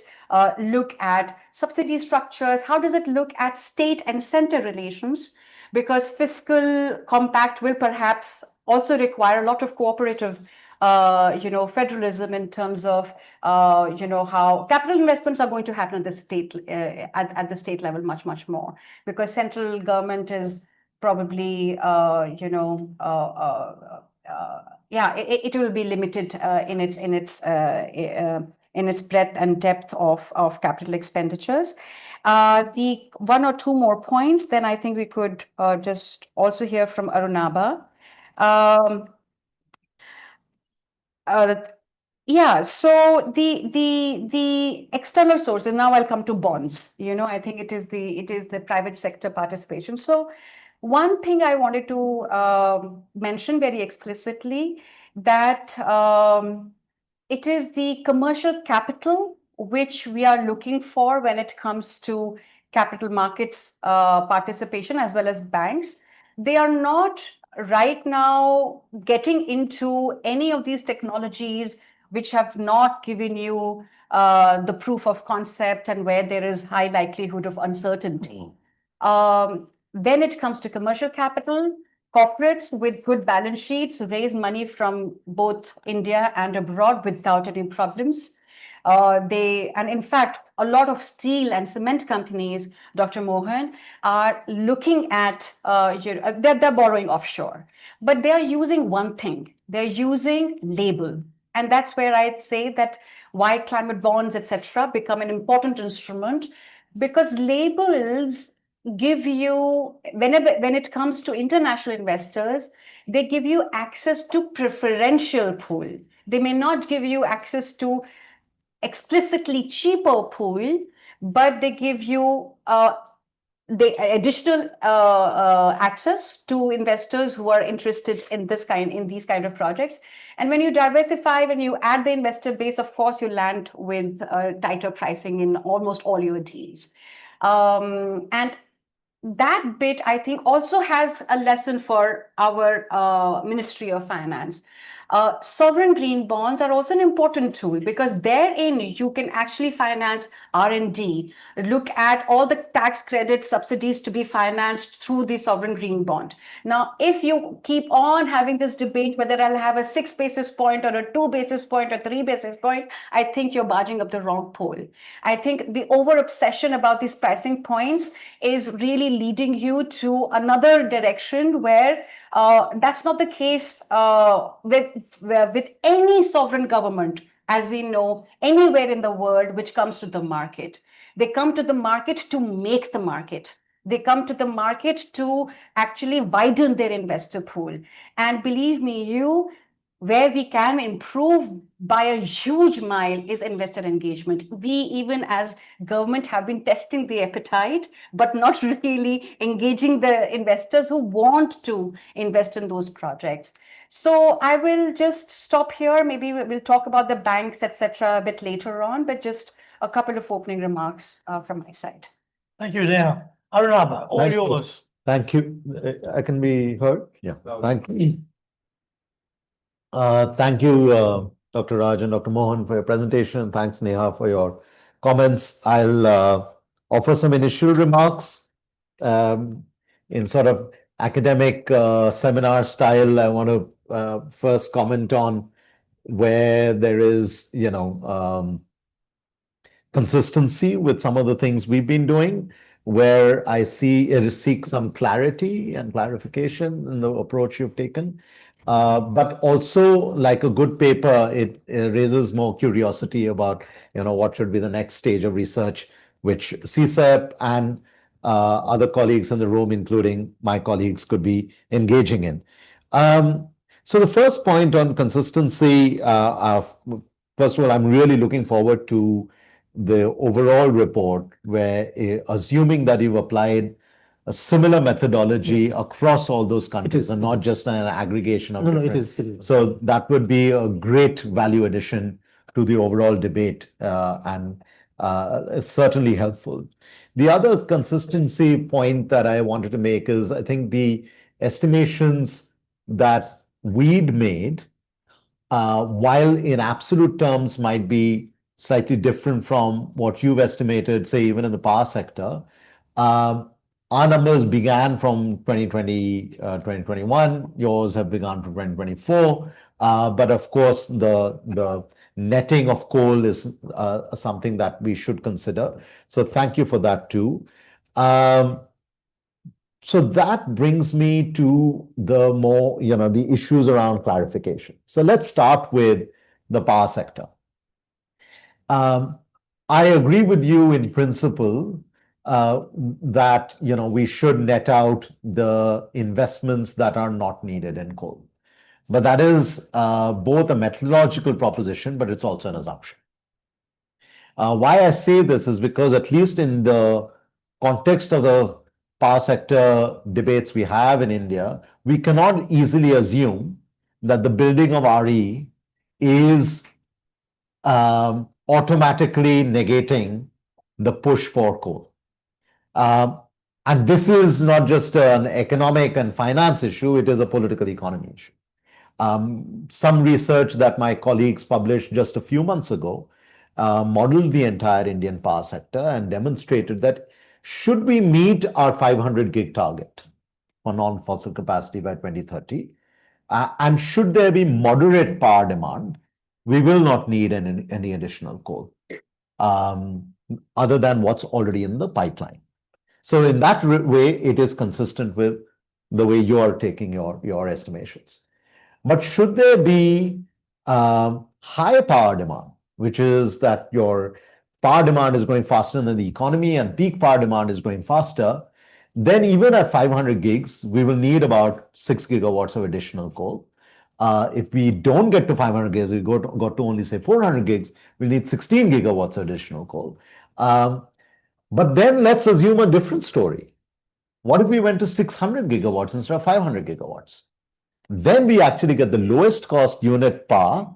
look at subsidy structures? How does it look at state and center relations? Because fiscal compact will perhaps also require a lot of cooperative federalism in terms of how capital investments are going to happen at the state at the state level much more, because central government is probably it will be limited in its breadth and depth of capital expenditures. The 1 or 2 more points, then I think we could just also hear from Arunabha. So the external sources. Now I'll come to bonds. I think it is the private sector participation. So one thing I wanted to mention very explicitly, that it is the commercial capital which we are looking for when it comes to capital markets participation as well as banks. They are not right now getting into any of these technologies which have not given you the proof of concept and where there is high likelihood of uncertainty. Then it comes to commercial capital. Corporates with good balance sheets raise money from both India and abroad without any problems. And in fact, a lot of steel and cement companies, Dr. Mohan, are looking at, they're borrowing offshore, but they're using one thing, they're using label. And that's where I'd say that why climate bonds, etc., become an important instrument, because labels give you, when it comes to international investors, they give you access to preferential pool. They may not give you access to explicitly cheaper pool, but they give you the additional access to investors who are interested in these kind of projects. And when you diversify, when you add the investor base, of course, you land with tighter pricing in almost all your deals. And that bit, I think, also has a lesson for our Ministry of Finance. Sovereign green bonds are also an important tool because therein you can actually finance R&D, look at all the tax credits, subsidies to be financed through the sovereign green bond. Now, if you keep on having this debate whether I'll have a 6 basis point or a 2 basis point or 3 basis point, I think you're barging up the wrong pole. I think the over obsession about these pricing points is really leading you to another direction where that's not the case with any sovereign government, as we know, anywhere in the world which comes to the market. They come to the market to make the market. They come to the market to actually widen their investor pool. And believe me, where we can improve by a huge mile is investor engagement. We, even as government, have been testing the appetite, but not really engaging the investors who want to invest in those projects. So I will just stop here. Maybe we'll talk about the banks, etc., a bit later on, but just a couple of opening remarks from my side. Thank you, Neha. Arunabha, all Thank you. yours. Thank you. I can be heard? Yeah. Thank you. Thank you, Dr. Raj and Dr. Mohan, for your presentation, and thanks, Neha, for your comments. I'll offer some initial remarks in sort of academic seminar style. I want to first comment on where there is, consistency with some of the things we've been doing, where I seek some clarity and clarification in the approach you've taken. But also, like a good paper, it raises more curiosity about, what should be the next stage of research, which CSEP and other colleagues in the room, including my colleagues, could be engaging in. So the first point on consistency, first of all, I'm really looking forward to the overall report, where assuming that you've applied a similar methodology across all those countries and not just an aggregation of different. It is similar. So that would be a great value addition to the overall debate, and it's certainly helpful. The other consistency point that I wanted to make is, I think the estimations that we'd made, while in absolute terms might be slightly different from what you've estimated, say, even in the power sector, our numbers began from 2020, 2021. Yours have begun from 2024. But of course, the netting of coal is something that we should consider. So thank you for that too. So that brings me to the more, the issues around clarification. So let's start with the power sector. I agree with you in principle that we should net out the investments that are not needed in coal. But that is both a methodological proposition, but it's also an assumption. Why I say this is because, at least in the context of the power sector debates we have in India, we cannot easily assume that the building of RE is automatically negating the push for coal. And this is not just an economic and finance issue, it is a political economy issue. Some research that my colleagues published just a few months ago modeled the entire Indian power sector and demonstrated that should we meet our 500 gig target for non-fossil capacity by 2030, and should there be moderate power demand, we will not need any additional coal other than what's already in the pipeline. So in that way, it is consistent with the way you are taking your estimations. But should there be higher power demand, which is that your power demand is growing faster than the economy and peak power demand is growing faster, then even at 500 gigs, we will need about 6 gigawatts of additional coal. If we don't get to 500 gigs, we got to only say 400 gigs, we'll need 16 gigawatts of additional coal. But then let's assume a different story. What if we went to 600 gigawatts instead of 500 gigawatts? Then we actually get the lowest cost unit power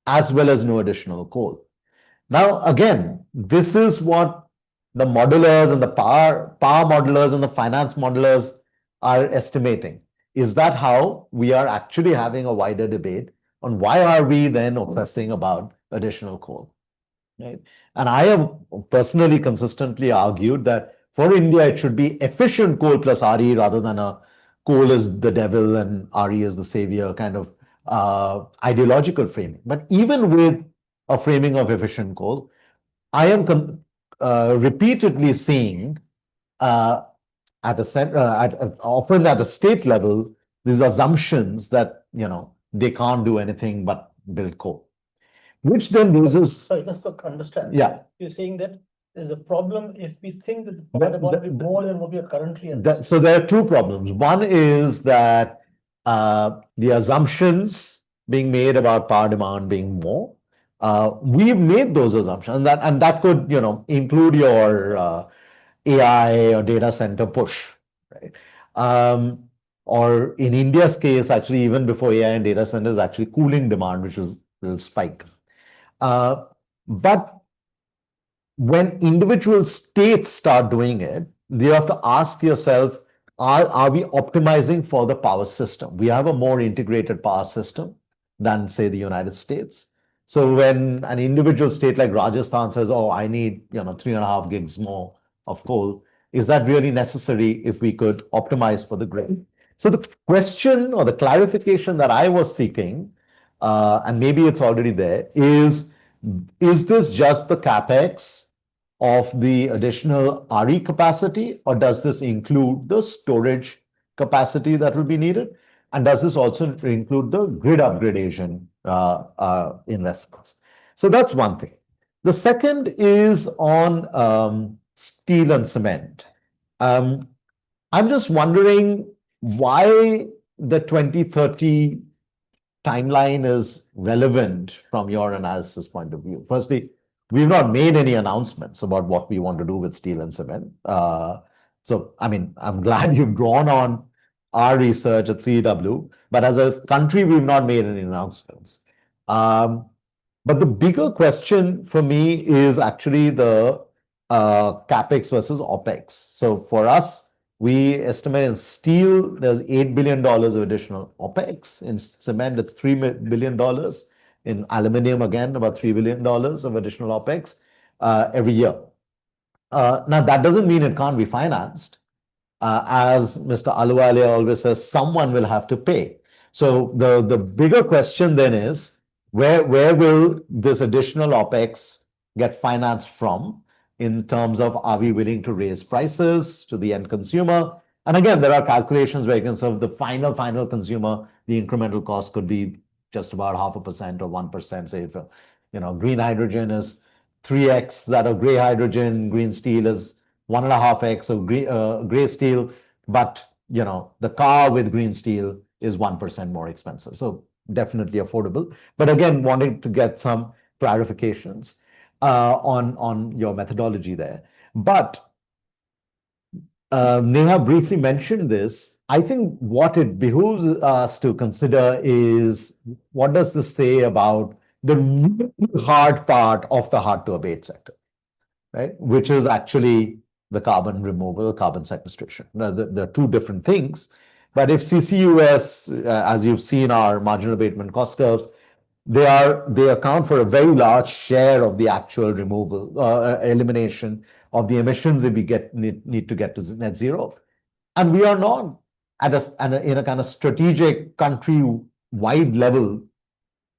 as well as no additional coal. Now, again, this is what the modelers and the power modelers and the finance modelers are estimating. Is that how we are actually having a wider debate on why are we then obsessing about additional coal? Right? And I have personally consistently argued that for India, it should be efficient coal plus RE rather than a coal is the devil and RE is the savior kind of ideological framing. But even with a framing of efficient coal, I am repeatedly seeing often at a state level, these assumptions that, they can't do anything but build coal. Which then raises. Sorry, just to understand. Yeah. You're saying that there's a problem if we think that the power demand will be more than what we are currently So there are two problems. One is that the assumptions being made about power demand being more, we've made those assumptions, and that could, include your AI or data center push, right? Or in India's case, actually, even before AI and data centers, actually cooling demand, which will spike. But when individual states start doing it, you have to ask yourself, are we optimizing for the power system? We have a more integrated power system than, say, the United States. So when an individual state like Rajasthan says, oh, I need 3.5 gigs more of coal, is that really necessary if we could optimize for the grid? So the question or the clarification that I was seeking, and maybe it's already there, is this just the CapEx of the additional RE capacity, or does this include the storage capacity that will be needed? And does this also include the grid upgradation investments? So that's one thing. The second is on steel and cement. I'm just wondering why the 2030 timeline is relevant from your analysis point of view. Firstly, we've not made any announcements about what we want to do with steel and cement. So, I mean, I'm glad you've drawn on our research at CEEW, but as a country, we've not made any announcements. But the bigger question for me is actually the CapEx versus OpEx. So for us, we estimate in steel, there's $8 billion of additional OpEx. In cement, it's $3 billion. In aluminium, again, about $3 billion of additional OpEx every year. Now, that doesn't mean it can't be financed. As Mr. Ahluwalia always says, someone will have to pay. So the bigger question then is, where will this additional OpEx get financed from in terms of, are we willing to raise prices to the end consumer? And again, there are calculations where you can serve the final consumer, the incremental cost could be just about 0.5% or 1%. Say if green hydrogen is 3x that of gray hydrogen, green steel is 1.5x of gray steel, but the car with green steel is 1% more expensive. So definitely affordable. But again, wanting to get some clarifications on your methodology there. But Neha briefly mentioned this. I think what it behooves us to consider is, what does this say about the really hard part of the hard to abate sector, right? Which is actually the carbon removal, carbon sequestration. Now, they're two different things. But if CCUS, as you've seen our marginal abatement cost curves, they account for a very large share of the actual removal, elimination of the emissions if we need to get to net zero. And we are not in a kind of strategic country-wide level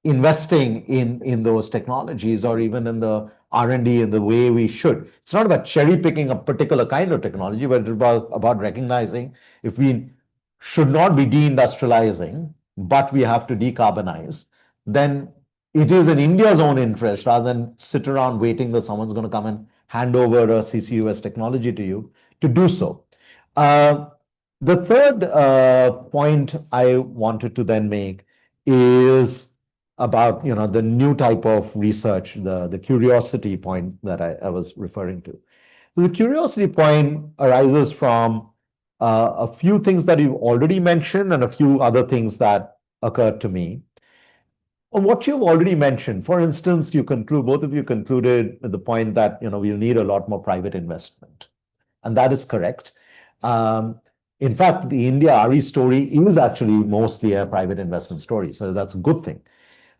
investing in those technologies or even in the R&D in the way we should. It's not about cherry picking a particular kind of technology, but it's about recognizing if we should not be deindustrializing, but we have to decarbonize, then it is in India's own interest rather than sit around waiting that someone's going to come and hand over a CCUS technology to you to do so. The third point I wanted to then make is about the new type of research, the curiosity point that I was referring to. So the curiosity point arises from a few things that you've already mentioned and a few other things that occurred to me. On what you've already mentioned, for instance, both of you concluded with the point that we'll need a lot more private investment, and that is correct. In fact, the India RE story is actually mostly a private investment story, so that's a good thing.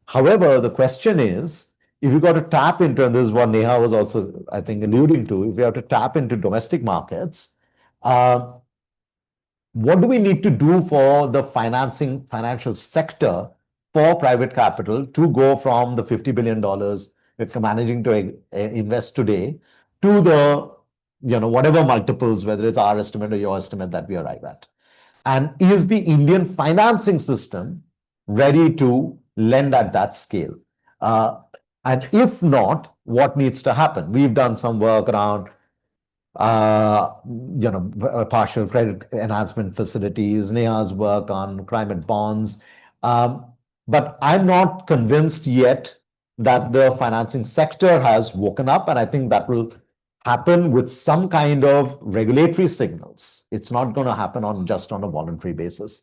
However, the question is, if you've got to tap into, and this is what Neha was also, I think, alluding to, if you have to tap into domestic markets, what do we need to do for the financial sector for private capital to go from the $50 billion we're managing to invest today to the, whatever multiples, whether it's our estimate or your estimate that we arrive at? And is the Indian financing system ready to lend at that scale? And if not, what needs to happen? We've done some work around partial credit enhancement facilities, Neha's work on climate bonds. But I'm not convinced yet that the financing sector has woken up, and I think that will happen with some kind of regulatory signals. It's not going to happen just on a voluntary basis.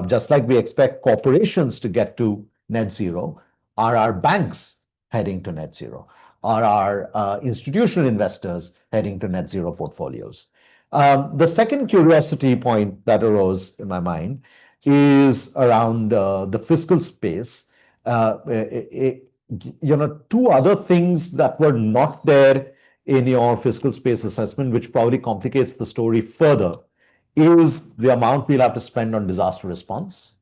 Just like we expect corporations to get to net zero, are our banks heading to net zero? Are our institutional investors heading to net zero portfolios? The second curiosity point that arose in my mind is around the fiscal space. Two other things that were not there in your fiscal space assessment, which probably complicates the story further, is the amount we'll have to spend on disaster response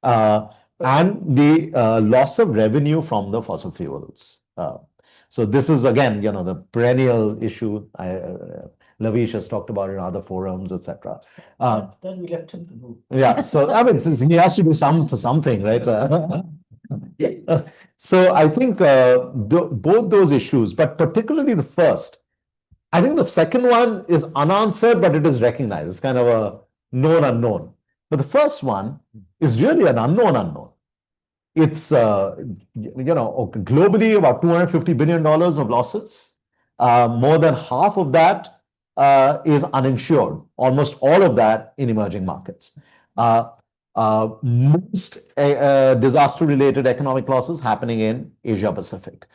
and the loss of revenue from the fossil fuels. So this is, again, the perennial issue. Lavish has talked about it in other forums, etc. Then we left him to do. Yeah, so I mean, he has to do something, right? So I think both those issues, but particularly the first, I think the second one is unanswered, but it is recognized. It's kind of a known unknown. But the first one is really an unknown. It's, globally about $250 billion of losses. More than half of that is uninsured, almost all of that in emerging markets. Most disaster-related economic losses happening in Asia Pacific.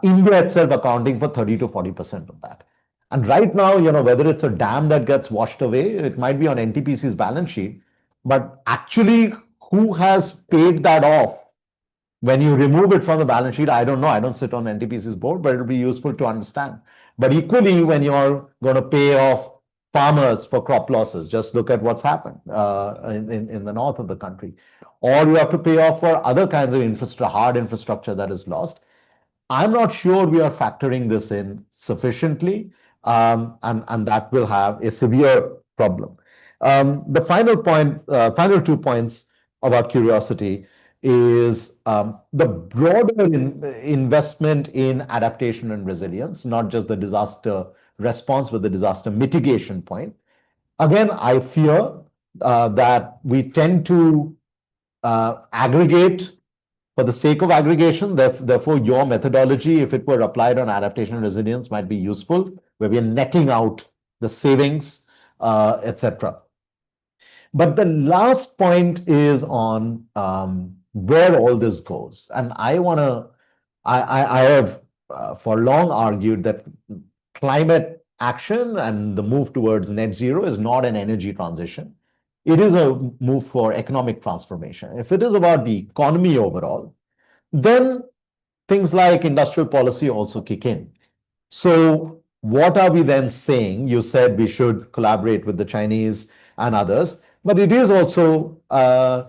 India itself accounting for 30 to 40% of that. And right now, whether it's a dam that gets washed away, it might be on NTPC's balance sheet, but actually who has paid that off? When you remove it from the balance sheet, I don't know. I don't sit on NTPC's board, but it'll be useful to understand. But equally, when you're going to pay off farmers for crop losses, just look at what's happened in the north of the country. Or you have to pay off for other kinds of hard infrastructure that is lost. I'm not sure we are factoring this in sufficiently, and that will have a severe problem. The final 2 points about curiosity is the broader investment in adaptation and resilience, not just the disaster response, but the disaster mitigation point. Again, I fear that we tend to aggregate for the sake of aggregation. Therefore, your methodology, if it were applied on adaptation and resilience, might be useful, where we are netting out the savings, etc. But the last point is on where all this goes. And I have for long argued that climate action and the move towards net zero is not an energy transition. It is a move for economic transformation. If it is about the economy overall, then things like industrial policy also kick in. So what are we then saying? You said we should collaborate with the Chinese and others, but it is also a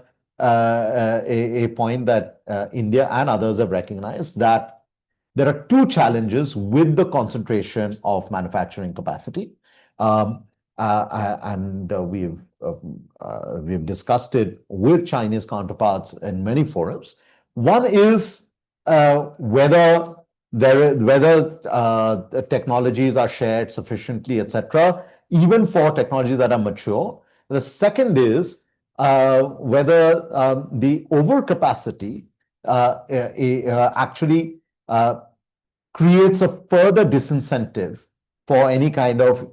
point that India and others have recognized that there are two challenges with the concentration of manufacturing capacity. We've discussed it with Chinese counterparts in many forums. One is whether the technologies are shared sufficiently, etc., even for technologies that are mature. The second is whether the overcapacity actually creates a further disincentive for any kind of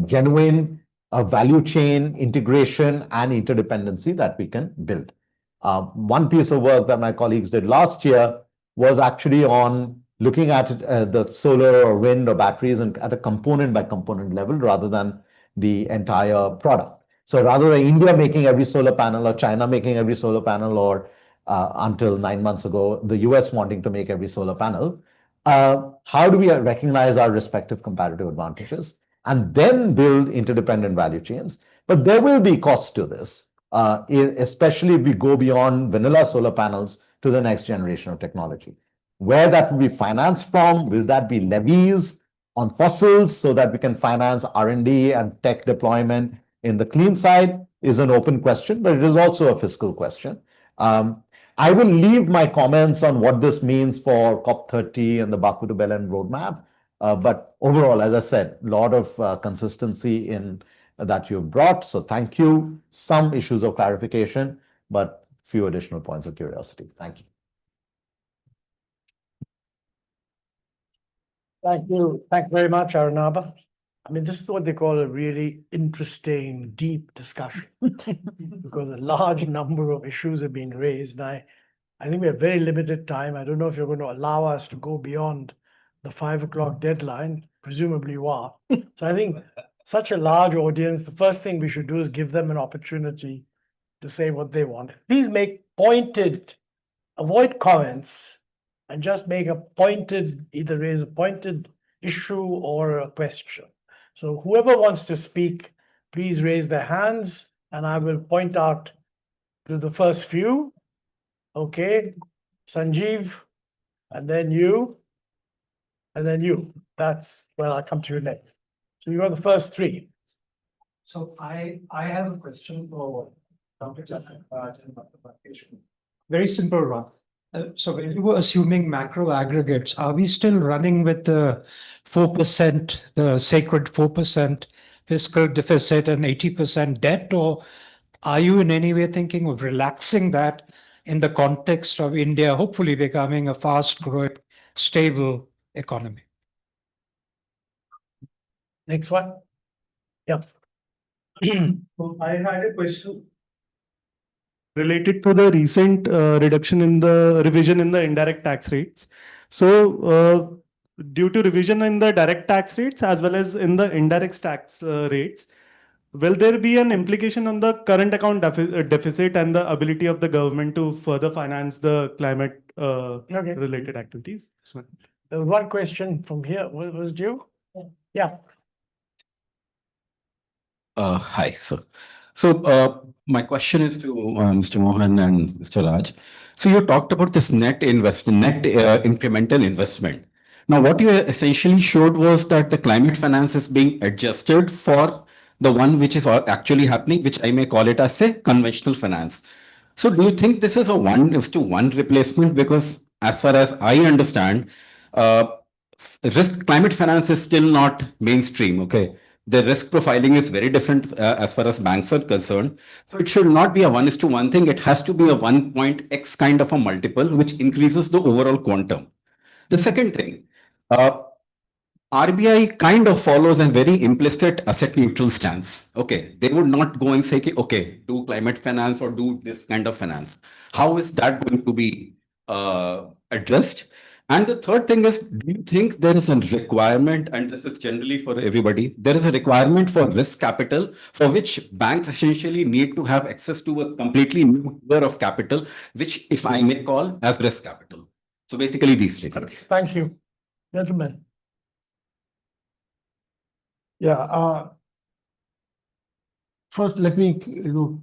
genuine value chain integration and interdependency that we can build. One piece of work that my colleagues did last year was actually on looking at the solar or wind or batteries and at a component by component level rather than the entire product. So rather than India making every solar panel or China making every solar panel or until 9 months ago, the US wanting to make every solar panel, how do we recognize our respective comparative advantages and then build interdependent value chains? But there will be costs to this, especially if we go beyond vanilla solar panels to the next generation of technology. Where that will be financed from, will that be levies on fossils so that we can finance R&D and tech deployment in the clean side is an open question, but it is also a fiscal question. I will leave my comments on what this means for COP30 and the Baku to Berlin roadmap. But overall, as I said, a lot of consistency in that you've brought. So thank you. Some issues of clarification, but few additional points of curiosity. Thank you. Thank you. Thank you very much, Arunabha. I mean, this is what they call a really interesting, deep discussion because a large number of issues have been raised. And I think we have very limited time. I don't know if you're going to allow us to go beyond the 5 o'clock deadline. Presumably you are. So I think such a large audience, the first thing we should do is give them an opportunity to say what they want. Please make pointed, avoid comments, and just make a pointed, either raise a pointed issue or a question. So whoever wants to speak, please raise their hands and I will point out to the first few. Okay, Sanjeev, and then you, and then you. That's where I'll come to you next. So you are the first three. So I have a question for Dr. Janak Raj and Dr. Rakesh. Very simple one. So when you were assuming macro aggregates, are we still running with the 4%, the sacred 4% fiscal deficit and 80% debt, or are you in any way thinking of relaxing that in the context of India hopefully becoming a fast-growing, stable economy? Next one. Yep. So I had a question related to the recent reduction in the revision in the indirect tax rates. So due to revision in the direct tax rates as well as in the indirect tax rates, will there be an implication on the current account deficit and the ability of the government to further finance the climate related activities? There was one question from here. Was it you? Yeah. Hi, sir. So my question is to Mr. Mohan and Mr. Raj. So you talked about this net incremental investment. Now, what you essentially showed was that the climate finance is being adjusted for the one which is actually happening, which I may call it as a conventional finance. So do you think this is a 1:1 replacement? Because as far as I understand, climate finance is still not mainstream, okay? The risk profiling is very different as far as banks are concerned. So it should not be a 1:1 thing. It has to be a 1.x kind of a multiple, which increases the overall quantum. The second thing, RBI kind of follows a very implicit asset neutral stance. Okay, they would not go and say, okay, do climate finance or do this kind of finance. How is that going to be addressed? And the third thing is, do you think there is a requirement, and this is generally for everybody, there is a requirement for risk capital for which banks essentially need to have access to a completely new tier of capital, which, if I may call, as risk capital. So basically these three things. Thank you, gentlemen. Yeah. First, let me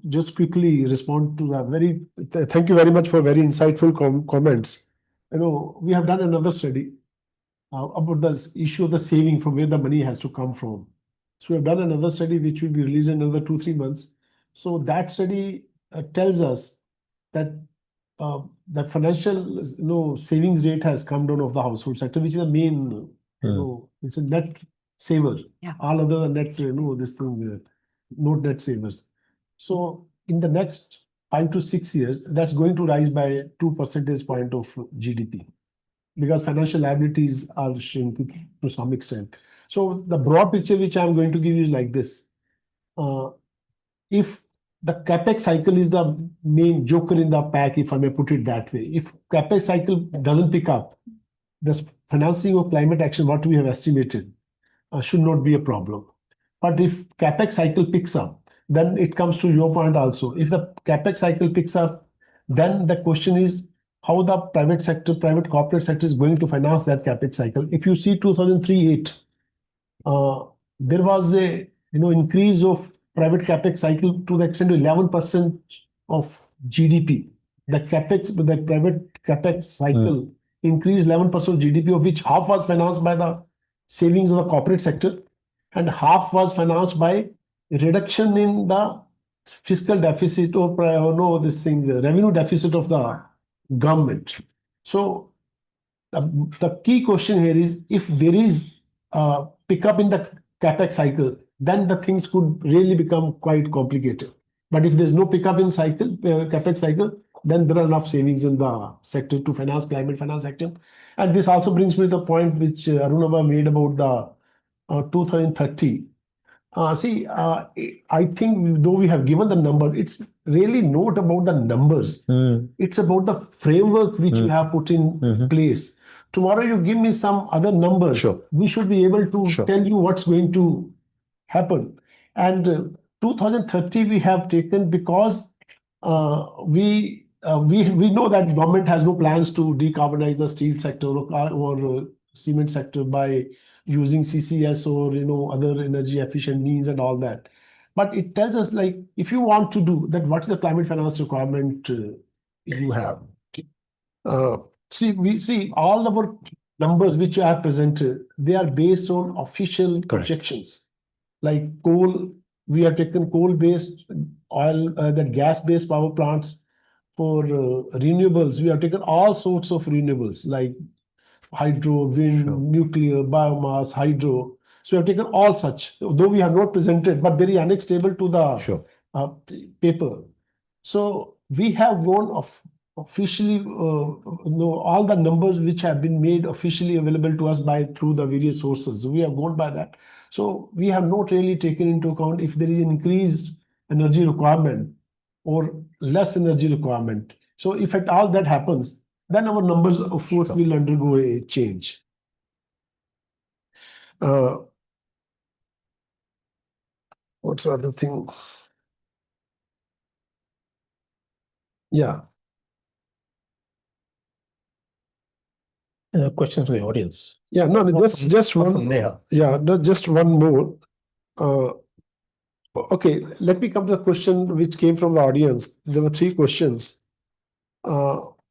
just quickly respond to that. Thank you very much for very insightful comments. We have done another study about the issue of the saving, from where the money has to come from. So we have done another study which will be released in another 2-3 months. So that study tells us that the financial savings rate has come down of the household sector, which is the main it's a net saver. Yeah. All other net this thing not net savers. So in the next 5 to 6 years, that's going to rise by 2 percentage point of GDP, because financial liabilities are shrinking to some extent. So the broad picture which I'm going to give you is like this. If the capex cycle is the main joker in the pack, if I may put it that way, if capex cycle doesn't pick up, the financing of climate action, what we have estimated, should not be a problem. But if capex cycle picks up, then it comes to your point also. If the capex cycle picks up, then the question is how the private sector, private corporate sector is going to finance that capex cycle. If you see 2003-8, there was a increase of private capex cycle to the extent of 11% of GDP. The private capex cycle increased 11% of GDP, of which half was financed by the savings of the corporate sector, and half was financed by reduction in the fiscal deficit or revenue deficit of the government. So the key question here is, if there is a pickup in the capex cycle, then the things could really become quite complicated. But if there's no pickup in capex cycle, then there are enough savings in the sector to finance climate finance action. And this also brings me to the point which Arunabha made about the 2030. I think though we have given the number, it's really not about the numbers. It's about the framework which we have put in place. Tomorrow you give me some other numbers, Sure. we should be able to Sure. tell you what's going to happen. And 2030 we have taken because we know that government has no plans to decarbonize the steel sector or cement sector by using CCS or other energy efficient means and all that. But it tells us, like, if you want to do that, what's the climate finance requirement you have? We see all our numbers which I have presented, they are based on official projections. Like coal, we have taken coal-based oil, the gas-based power plants. For renewables, we have taken all sorts of renewables like hydro, wind, nuclear, biomass, hydro. So we have taken all such, though we have not presented, but very annexed table to the paper. So we have gone officially, all the numbers which have been made officially available to us through the various sources. So we have gone by that. So we have not really taken into account if there is an increased energy requirement or less energy requirement. So if at all that happens, then our numbers of course will undergo a change. What's the other thing? Yeah. Question from the audience. Yeah, no, just one. From Neha. Yeah, just one more. Okay, let me come to the question which came from the audience. There were 3 questions.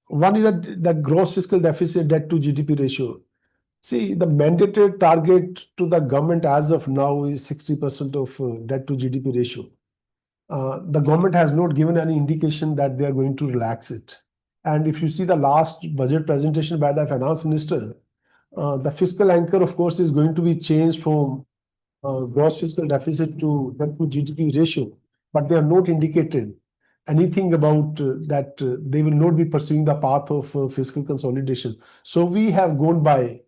One is that gross fiscal deficit debt to GDP ratio. See, the mandated target to the government as of now is 60% of debt to GDP ratio. The government has not given any indication that they are going to relax it. And if you see the last budget presentation by the finance minister, the fiscal anchor, of course, is going to be changed from gross fiscal deficit to debt to GDP ratio, but they have not indicated anything about that they will not be pursuing the path of fiscal consolidation. So we have gone by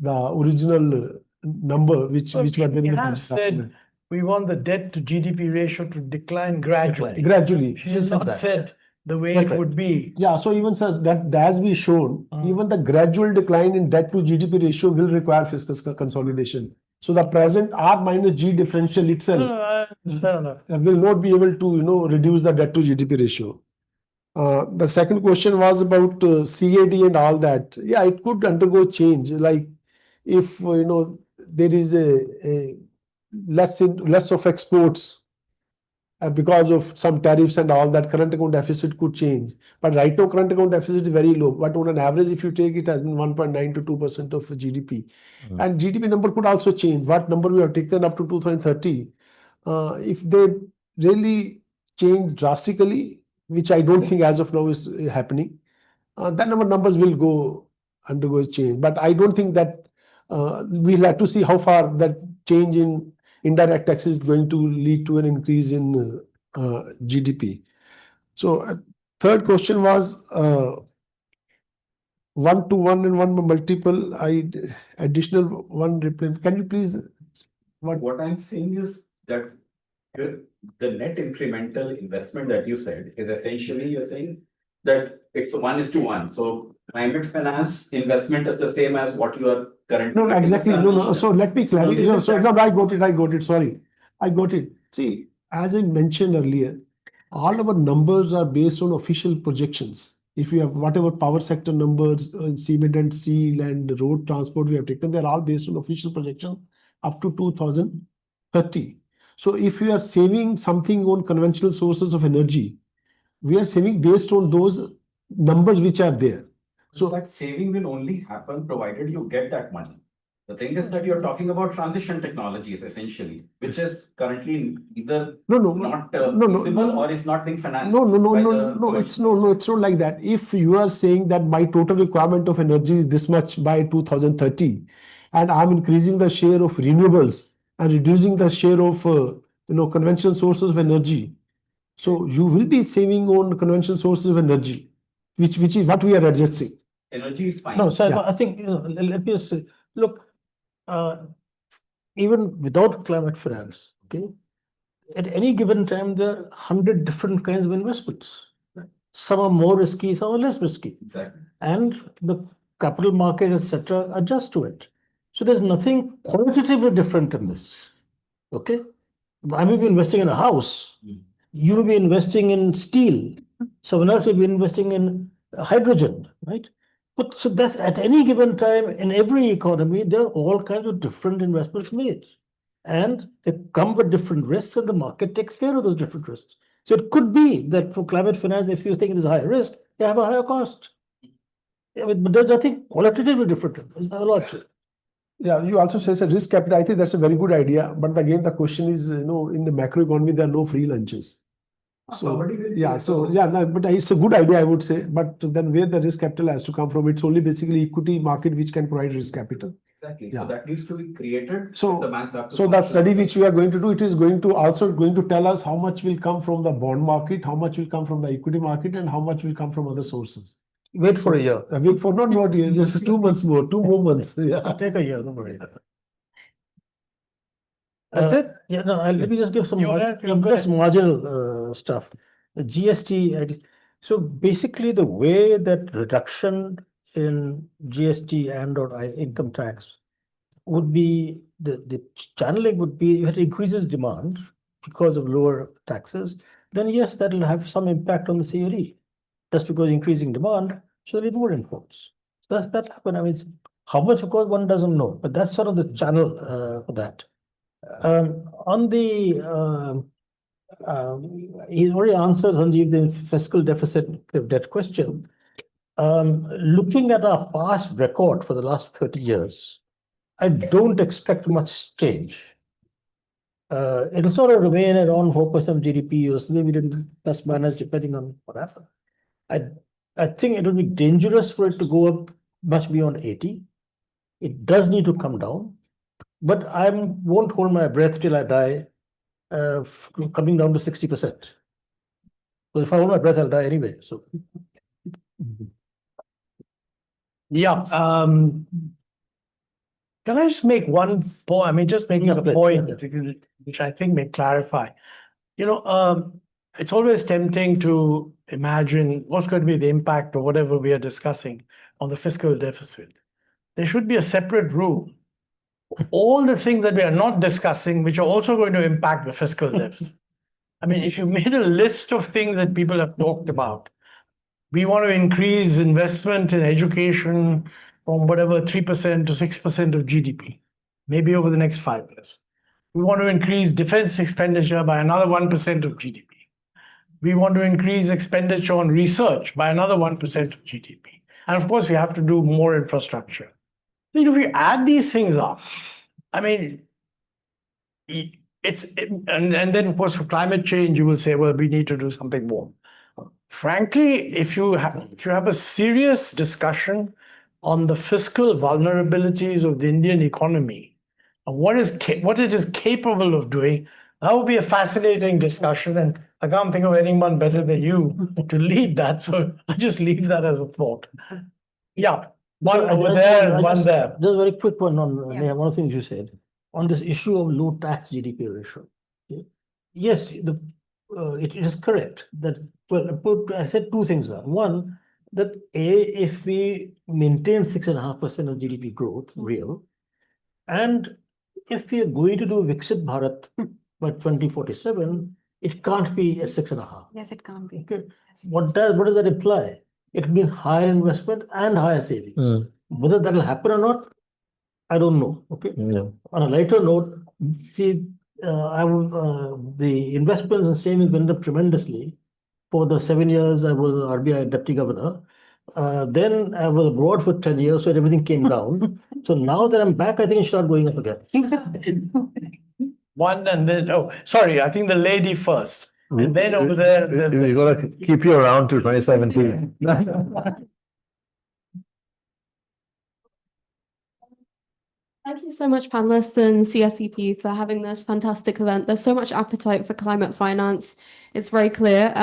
the original number which were there in the said we want the debt to GDP ratio to decline gradually. Gradually. She has not said the way That's it right. would be. Yeah, so even sir, that as we showed, Mm. even the gradual decline in debt to GDP ratio will require fiscal consolidation. So the present R minus G differential itself Fair enough. will not be able to, reduce the debt to GDP ratio. The second question was about CAD and all that. Yeah, it could undergo change. Like if there is a less of exports because of some tariffs and all that, current account deficit could change. But right now, current account deficit is very low. But on an average, if you take it has been 1.9 to 2% of GDP. And GDP number could also change. What number we have taken up to 2030, if they really change drastically, which I don't think as of now is happening, then our numbers will undergo a change. But I don't think that we'll have to see how far that change in indirect taxes is going to lead to an increase in GDP. So third question was 1-to-1 and 1-to-multiple. Additional one reply. Can you please? What I'm saying is that the net incremental investment that you said is essentially you're saying that it's 1:1. So climate finance investment is the same as what you are currently. No, exactly. No. So let me clarify. I got it. Sorry. I got it. See, as I mentioned earlier, all our numbers are based on official projections. If you have whatever power sector numbers, cement and steel and road transport we have taken, they're all based on official projection up to 2030. So if you are saving something on conventional sources of energy, we are saving based on those numbers which are there. So that saving will only happen provided you get that money. The thing is that you're talking about transition technologies essentially, which is currently either not feasible or is not being financed. It's not like that. If you are saying that my total requirement of energy is this much by 2030, and I'm increasing the share of renewables and reducing the share of conventional sources of energy, so you will be saving on conventional sources of energy, which is what we are adjusting. Energy is fine. No, so I think, let me just say, look, even without climate finance, okay, at any given time, there are 100 different kinds of investments. Some are more risky, some are less risky. Exactly. And the capital market, etc., adjust to it. So there's nothing qualitatively different in this. Okay? I may be investing in a house. You will be investing in steel. Someone else will be investing in hydrogen, right? But so that's at any given time in every economy, there are all kinds of different investments made. And they come with different risks, and the market takes care of those different risks. So it could be that for climate finance, if you think it is a higher risk, they have a higher cost. But there's nothing qualitatively different. Is that a lot? Yeah, you also say risk capital. I think that's a very good idea. But again, the question is, in the macro economy, there are no free lunches. So but it's a good idea, I would say. But then where the risk capital has to come from? It's only basically equity market which can provide risk capital. Exactly. Yeah. So that needs to be created. So the banks have to that study which we are going to do, it is going to tell us how much will come from the bond market, how much will come from the equity market, and how much will come from other sources. Wait for a year. Wait for not a year, just 2 months more, 2 more months. Yeah. Take a year, don't worry. That's it? Yeah, no, let me just give some Go just marginal stuff. The GST, so basically the way that reduction in GST and/or income tax would be, the channeling would be, if it increases demand because of lower taxes, then yes, that will have some impact on the COD. Just because increasing demand, so there will be more imports. Does that happen? I mean, how much, of course, one doesn't know, but that's sort of the channel for that. On the, he already answered, Sanjeev, the fiscal deficit debt question. Looking at our past record for the last 30 years, I don't expect much change. It'll sort of remain around 4% of GDP or maybe plus minus depending on what happens. I think it will be dangerous for it to go up much beyond 80. It does need to come down, but I won't hold my breath till I die coming down to 60%. So if I hold my breath, I'll die anyway. So yeah. Can I just make one point? I mean, just making a point, which I think may clarify. It's always tempting to imagine what's going to be the impact of whatever we are discussing on the fiscal deficit, there should be a separate rule. All the things that we are not discussing, which are also going to impact the fiscal deficit. I mean, if you made a list of things that people have talked about, we want to increase investment in education from whatever 3% to 6% of GDP, maybe over the next 5 years. We want to increase defense expenditure by another 1% of GDP. We want to increase expenditure on research by another 1% of GDP. And of course, we have to do more infrastructure. So if you add these things up, I mean, and then of course for climate change, you will say, well, we need to do something more. Frankly, if you have a serious discussion on the fiscal vulnerabilities of the Indian economy, and what it is capable of doing, that would be a fascinating discussion. And I can't think of anyone better than you to lead that. So I just leave that as a thought. Yeah. One over there and one there. Just a very quick one on Neha, one of the things you said on this issue of low tax GDP ratio. Okay? Yes, it is correct that, well, I said two things there. One, that if we maintain 6.5% of GDP growth, real, and if we are going to do Viksit Bharat by 2047, it can't be at 6.5. Yes, it can't be. Okay. Yes. What does that imply? It means higher investment and higher savings. Whether that will happen or not, I don't know. Okay. Yeah. On a lighter note, see, the investments and savings went up tremendously for the 7 years I was RBI deputy governor. Then I was abroad for 10 years, so everything came down. So now that I'm back, I think it should start going up again. One and then, oh, sorry, I think the lady first. And then over there. We're going to keep you around till 2017. Thank you so much, panelists and CSEP, for having this fantastic event. There's so much appetite for climate finance. It's very clear.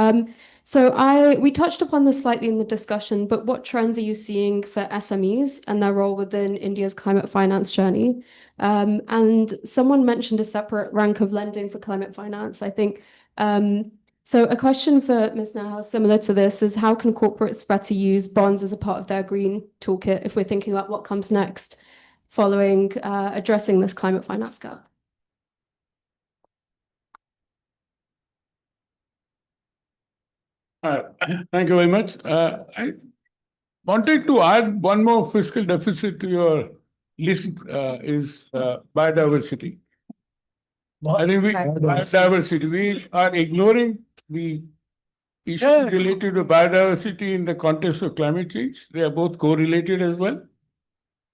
We touched upon this slightly in the discussion, but what trends are you seeing for SMEs and their role within India's climate finance journey? And someone mentioned a separate rank of lending for climate finance, I think. So a question for Ms. Neha, similar to this, is how can corporates better use bonds as a part of their green toolkit if we're thinking about what comes next following addressing this climate finance gap? Thank you very much. I wanted to add one more fiscal deficit to your list, is biodiversity. I think biodiversity, we are ignoring the issues related to biodiversity in the context of climate change. They are both correlated as well.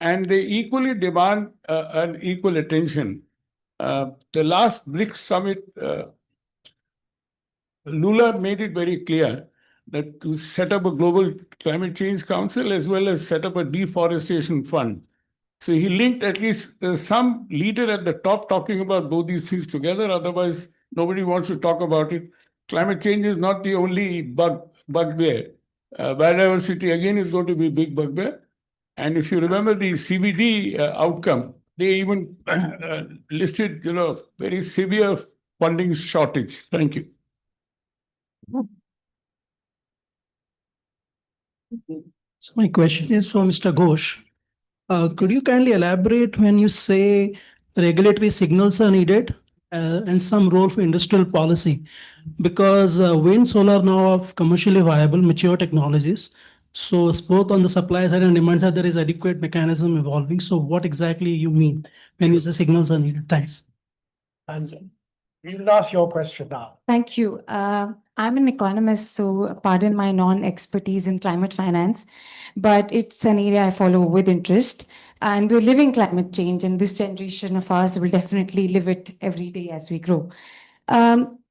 And they equally demand an equal attention. The last BRICS summit, Lula made it very clear that to set up a global climate change council as well as set up a deforestation fund. So he linked at least some leader at the top talking about both these things together. Otherwise, nobody wants to talk about it. Climate change is not the only bugbear. Biodiversity again is going to be a big bugbear. And if you remember the CBD outcome, they even listed, very severe funding shortage. Thank you. So my question is for Mr. Ghosh. Could you kindly elaborate when you say regulatory signals are needed and some role for industrial policy? Because wind, solar now are commercially viable, mature technologies. So both on the supply side and demand side, there is adequate mechanism evolving. So what exactly you mean when you say signals are needed? Thanks. And you'll ask your question now. Thank you. I'm an economist, so pardon my non-expertise in climate finance, but it's an area I follow with interest. And we're living climate change, and this generation of ours will definitely live it every day as we grow.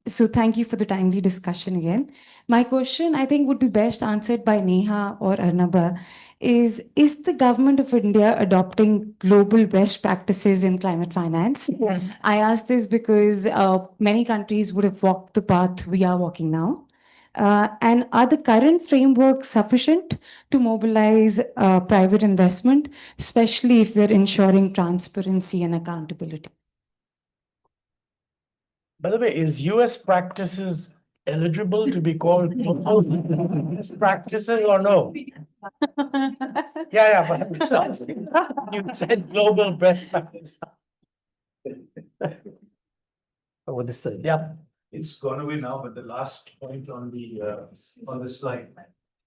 So thank you for the timely discussion again. My question, I think, would be best answered by Neha or Arunabha. Is the government of India adopting global best practices in climate finance? Yeah. I ask this because many countries would have walked the path we are walking now. And are the current frameworks sufficient to mobilize private investment, especially if we're ensuring transparency and accountability? By the way, is US practices eligible to be called best practices or no? Yeah, but I'm just asking. You said global best practice. What is that? Yeah. It's gone away now, but the last point on the slide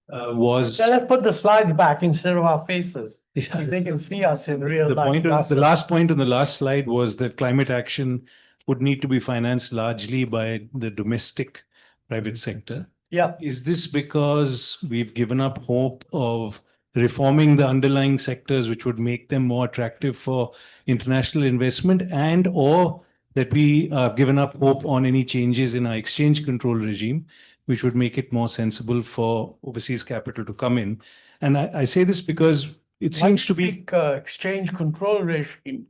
was So let's put the slides back instead of our faces. They can see us in real life. the last point on the last slide was that climate action would need to be financed largely by the domestic private sector. Yeah. Is this because we've given up hope of reforming the underlying sectors which would make them more attractive for international investment, and or that we have given up hope on any changes in our exchange control regime, which would make it more sensible for overseas capital to come in? And I say this because it seems to be Exchange control regime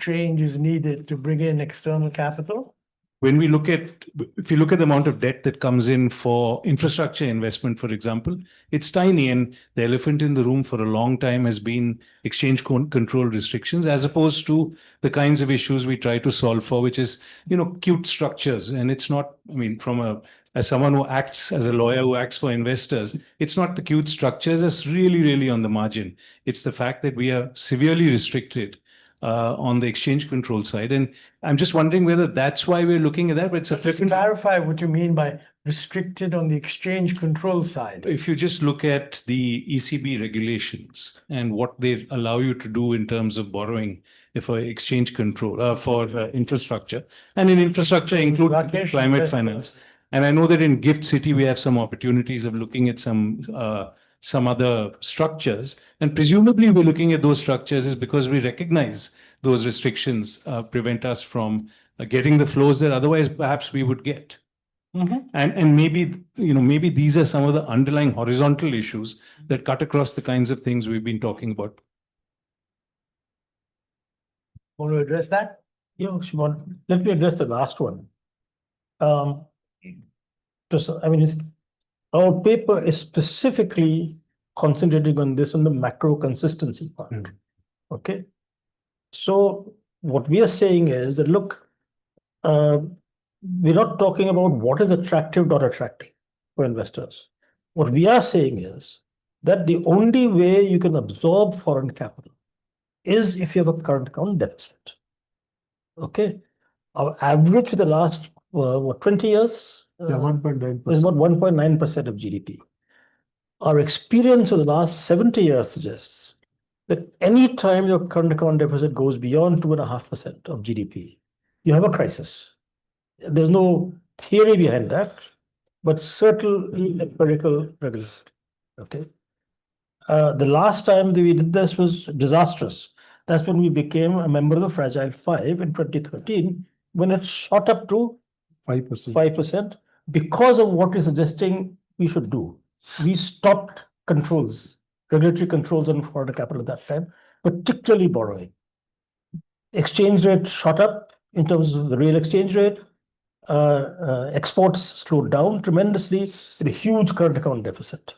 change is needed to bring in external capital. when we look at, if you look at the amount of debt that comes in for infrastructure investment, for example, it's tiny, and the elephant in the room for a long time has been exchange control restrictions, as opposed to the kinds of issues we try to solve for, which is, cute structures. And it's not, as someone who acts as a lawyer who acts for investors, it's not the cute structures that's really, really on the margin. It's the fact that we are severely restricted on the exchange control side. And I'm just wondering whether that's why we're looking at that, but it's a different. Clarify what you mean by restricted on the exchange control side. If you just look at the ECB regulations and what they allow you to do in terms of borrowing for exchange control, for infrastructure, and in infrastructure include climate finance. And I know that in Gift City, we have some opportunities of looking at some other structures. And presumably we're looking at those structures is because we recognize those restrictions prevent us from getting the flows that otherwise perhaps we would get. And maybe, maybe these are some of the underlying horizontal issues that cut across the kinds of things we've been talking about. Want to address that? Yeah, Shimon, let me address the last one. Our paper is specifically concentrating on this, on the macro consistency part. Okay. So what we are saying is that, look, we're not talking about what is attractive, not attractive for investors. What we are saying is that the only way you can absorb foreign capital is if you have a current account deficit. Okay. Our average for the last, 20 years? 1.9%. Is about 1.9% of GDP. Our experience of the last 70 years suggests that any time your current account deficit goes beyond 2.5% of GDP, you have a crisis. There's no theory behind that, but certainly empirical regulation. Okay. The last time that we did this was disastrous. That's when we became a member of the Fragile Five in 2013, when it shot up to 5%. Because of what we're suggesting we should do. We stopped controls, regulatory controls on foreign capital at that time, particularly borrowing. Exchange rate shot up in terms of the real exchange rate. Exports slowed down tremendously with a huge current account deficit.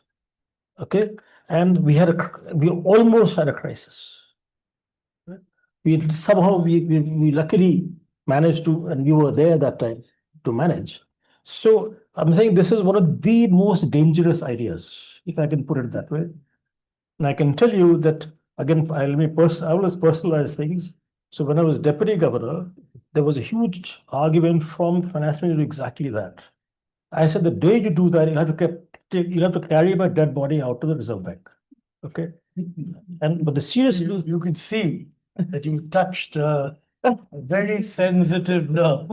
Okay, and we almost had a crisis. We luckily managed to, and we were there that time to manage. So I'm saying this is one of the most dangerous ideas, if I can put it that way. And I can tell you that, again, I always personalize things. So when I was deputy governor, there was a huge argument from the finance minister exactly that. I said, the day you do that, you'll have to carry my dead body out to the Reserve Bank. Okay. But the serious, you can see that you touched a very sensitive nerve.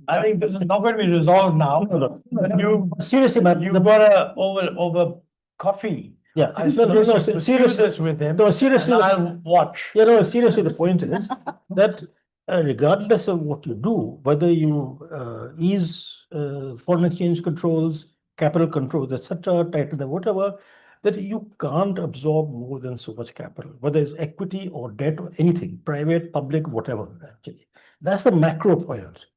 I think this is not going to be resolved now. Seriously, man, you've got over coffee. Yeah, I seriously this with him. No, seriously, I'll watch. Yeah, no, seriously, the point is that regardless of what you do, whether you ease foreign exchange controls, capital controls, etc., tighten them, whatever, that you can't absorb more than so much capital, whether it's equity or debt or anything, private, public, whatever, actually. That's the macro point,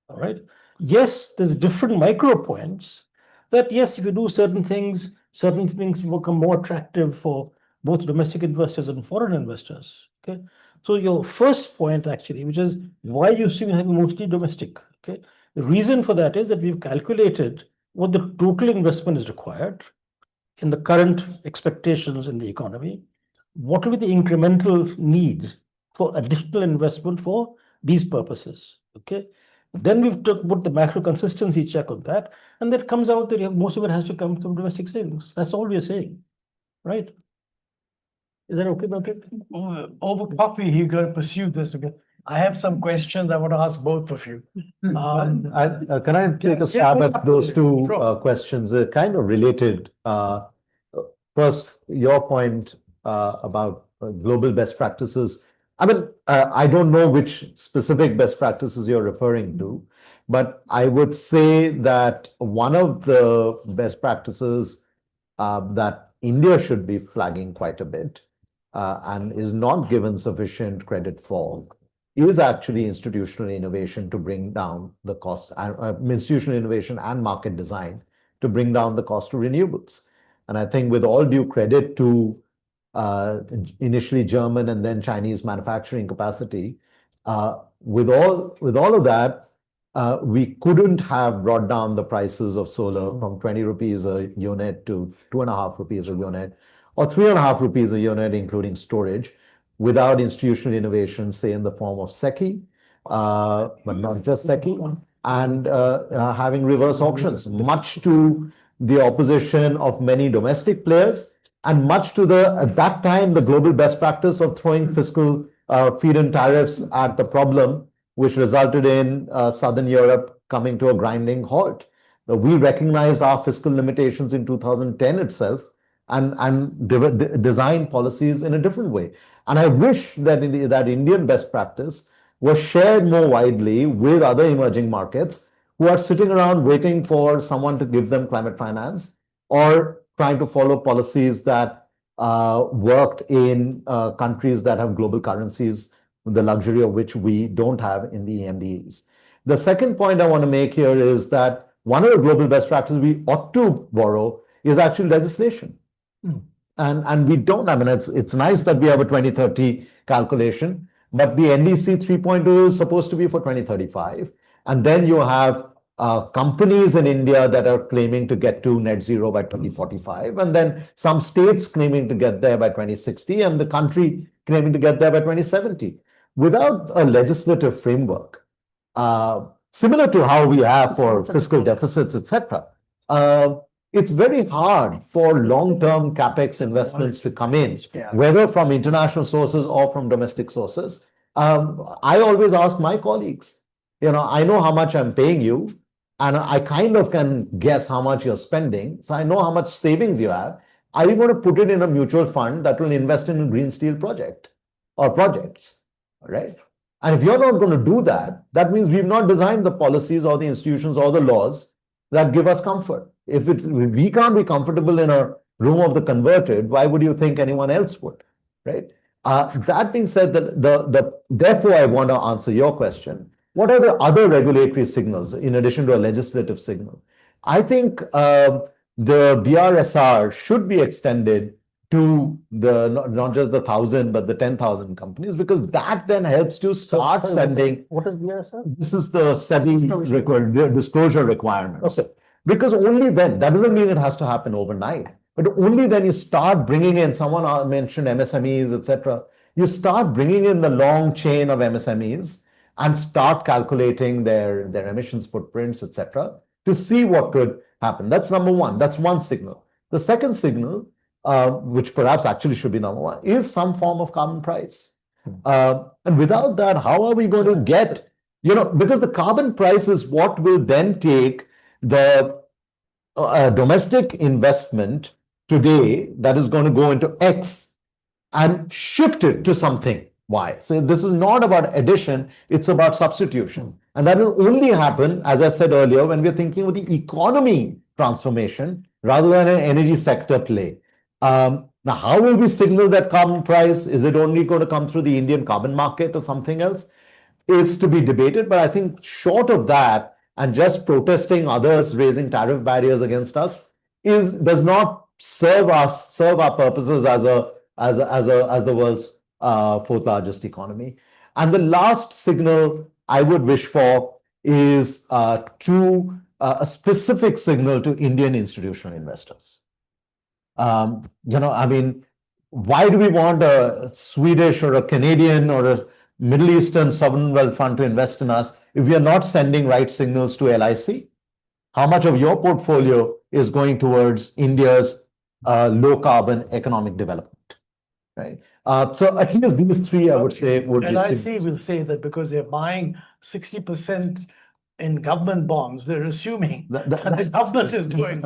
all right? Yes, there's different micro points that, yes, if you do certain things become more attractive for both domestic investors and foreign investors, okay? So your first point, actually, which is why you seem to have mostly domestic, okay? The reason for that is that we've calculated what the total investment is required in the current expectations in the economy. What will be the incremental need for additional investment for these purposes? Okay. Then we've put the macro consistency check on that, and that comes out that most of it has to come from domestic savings. That's all we are saying, right? Is that okay, Montek? Over coffee, you got to pursue this because I have some questions I want to ask both of you. Can I take a stab at those two questions? They're kind of related. First, your point about global best practices. I mean, I don't know which specific best practices you're referring to, but I would say that one of the best practices that India should be flagging quite a bit and is not given sufficient credit for is actually institutional innovation to bring down the cost, institutional innovation and market design to bring down the cost of renewables. And I think with all due credit to initially German and then Chinese manufacturing capacity, with all of that, we couldn't have brought down the prices of solar from 20 rupees a unit to 2.5 rupees a unit, or 3.5 rupees a unit, including storage, without institutional innovation, say in the form of SECI, but not just SECI, and having reverse auctions, much to the opposition of many domestic players, and much to at that time, the global best practice of throwing fiscal feed-in tariffs at the problem, which resulted in Southern Europe coming to a grinding halt. We recognized our fiscal limitations in 2010 itself and designed policies in a different way. And I wish that that Indian best practice was shared more widely with other emerging markets who are sitting around waiting for someone to give them climate finance or trying to follow policies that worked in countries that have global currencies, the luxury of which we don't have in the EMDEs. The second point I want to make here is that one of the global best practices we ought to borrow is actually legislation. And we don't. I mean, it's nice that we have a 2030 calculation, but the NDC 3.0 is supposed to be for 2035. And then you have companies in India that are claiming to get to net zero by 2045, and then some states claiming to get there by 2060, and the country claiming to get there by 2070. Without a legislative framework, similar to how we have for fiscal deficits, etc., it's very hard for long-term capex investments to come in, whether from international sources or from domestic sources. I always ask my colleagues, I know how much I'm paying you, and I kind of can guess how much you're spending. So I know how much savings you have. Are you going to put it in a mutual fund that will invest in a green steel project or projects, right? And if you're not going to do that, that means we've not designed the policies or the institutions or the laws that give us comfort. If we can't be comfortable in a room of the converted, why would you think anyone else would, right? That being said, therefore, I want to answer your question. What are the other regulatory signals in addition to a legislative signal? I think the BRSR should be extended to not just the 1,000, but the 10,000 companies, because that then helps to start sending. What is BRSR? This is the SEBI disclosure requirements. Okay. Because only then, that doesn't mean it has to happen overnight, but only then you start bringing in, someone mentioned MSMEs, etc. You start bringing in the long chain of MSMEs and start calculating their emissions footprints, etc., to see what could happen. That's number one. That's one signal. The second signal, which perhaps actually should be number one, is some form of carbon price. And without that, how are we going to get, because the carbon price is what will then take the domestic investment today that is going to go into X and shift it to something Y. So this is not about addition, it's about substitution. And that will only happen, as I said earlier, when we're thinking of the economy transformation rather than an energy sector play. Now, how will we signal that carbon price? Is it only going to come through the Indian carbon market or something else? Is to be debated. But I think short of that, and just protesting others raising tariff barriers against us does not serve our purposes as the world's fourth largest economy. And the last signal I would wish for is a specific signal to Indian institutional investors. I mean, why do we want a Swedish or a Canadian or a Middle Eastern sovereign wealth fund to invest in us if we are not sending right signals to LIC? How much of your portfolio is going towards India's low carbon economic development, right? So at least these three, I would say, would be. LIC will say that because they're buying 60% in government bonds, they're assuming that the government is doing.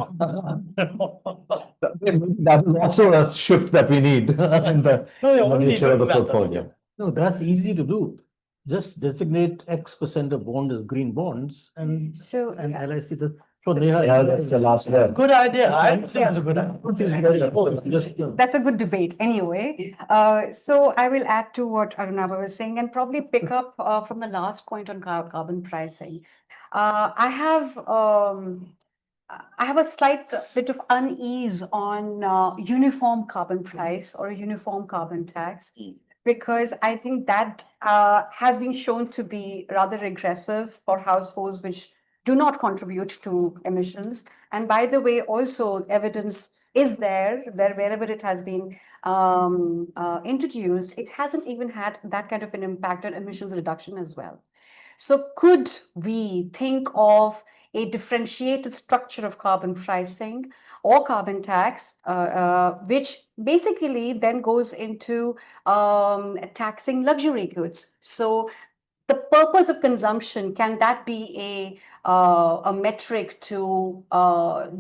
That is also a shift that we need in the nature of the portfolio. No, that's easy to do. Just designate X% of bond as green bonds and LIC the. So Neha, Yeah, that's the last word. Good idea. I think it's a good idea. That's a good debate anyway. So I will add to what Arunabha was saying and probably pick up from the last point on carbon pricing. I have a slight bit of unease on uniform carbon price or a uniform carbon tax, because I think that has been shown to be rather regressive for households which do not contribute to emissions. And by the way, also evidence is there wherever it has been introduced, it hasn't even had that kind of an impact on emissions reduction as well. So could we think of a differentiated structure of carbon pricing or carbon tax, which basically then goes into taxing luxury goods? So the purpose of consumption, can that be a metric to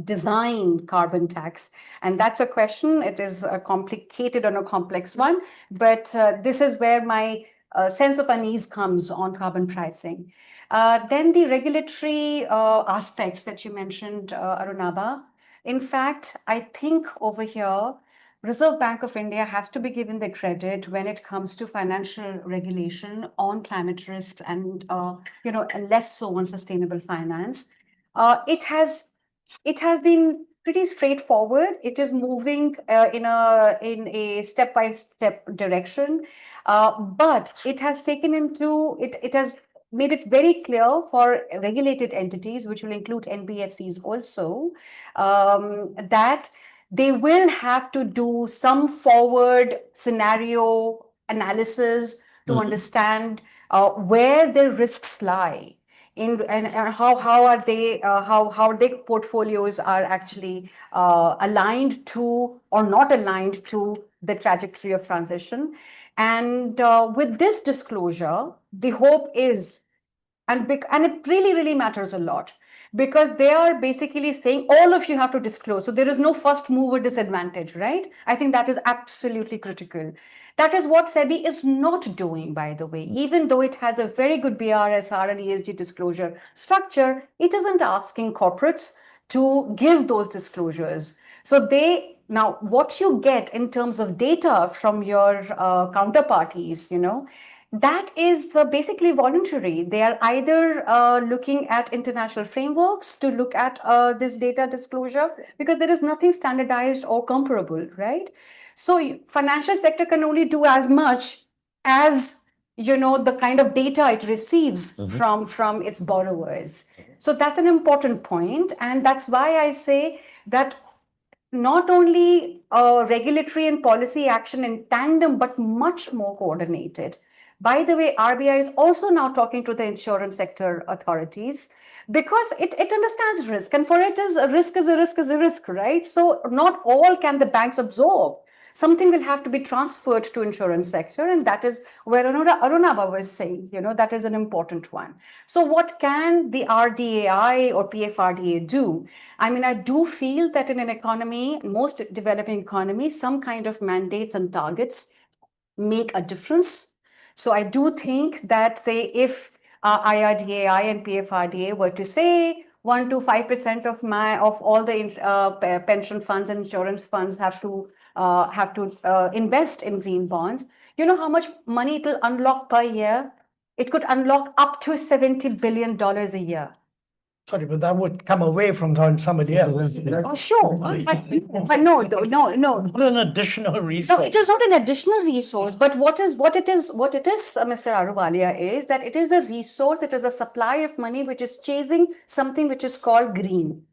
design carbon tax? And that's a question. It is a complicated and a complex one, but this is where my sense of unease comes on carbon pricing. Then the regulatory aspects that you mentioned, Arunabha. In fact, I think over here, Reserve Bank of India has to be given the credit when it comes to financial regulation on climate risks and and less so on sustainable finance. It has been pretty straightforward. It is moving in a step-by-step direction, but it has taken into it has made it very clear for regulated entities, which will include NBFCs also, that they will have to do some forward scenario analysis to understand where their risks lie in and how are they how their portfolios are actually aligned to or not aligned to the trajectory of transition. And with this disclosure, the hope is, and it really matters a lot, because they are basically saying all of you have to disclose. So there is no first mover disadvantage, right? I think that is absolutely critical. That is what SEBI is not doing, by the way. Even though it has a very good BRSR and ESG disclosure structure, it isn't asking corporates to give those disclosures. So now what you get in terms of data from your counterparties, that is basically voluntary. They are either looking at international frameworks to look at this data disclosure, because there is nothing standardized or comparable, right? So financial sector can only do as much as the kind of data it receives from its borrowers. So that's an important point, and that's why I say that not only regulatory and policy action in tandem, but much more coordinated. By the way, RBI is also now talking to the insurance sector authorities, because it understands risk, and for it is a risk is a risk is a risk, right? So not all can the banks absorb. Something will have to be transferred to insurance sector, and that is where Arunabha was saying, that is an important one. So what can the RDAI or PFRDA do? I mean, I do feel that in an economy, most developing economies, some kind of mandates and targets make a difference. So I do think that, say, if IRDAI and PFRDA were to say 1 to 5% of all the pension funds and insurance funds have to invest in green bonds, you know how much money it will unlock per year? It could unlock up to $70 billion a year. Sorry, but that would come away from somebody else. Oh, sure. But no, no. Not an additional No, resource. it is not an additional resource, but what it is, Mr. Ahluwalia, is that it is a resource, it is a supply of money which is chasing something which is called green.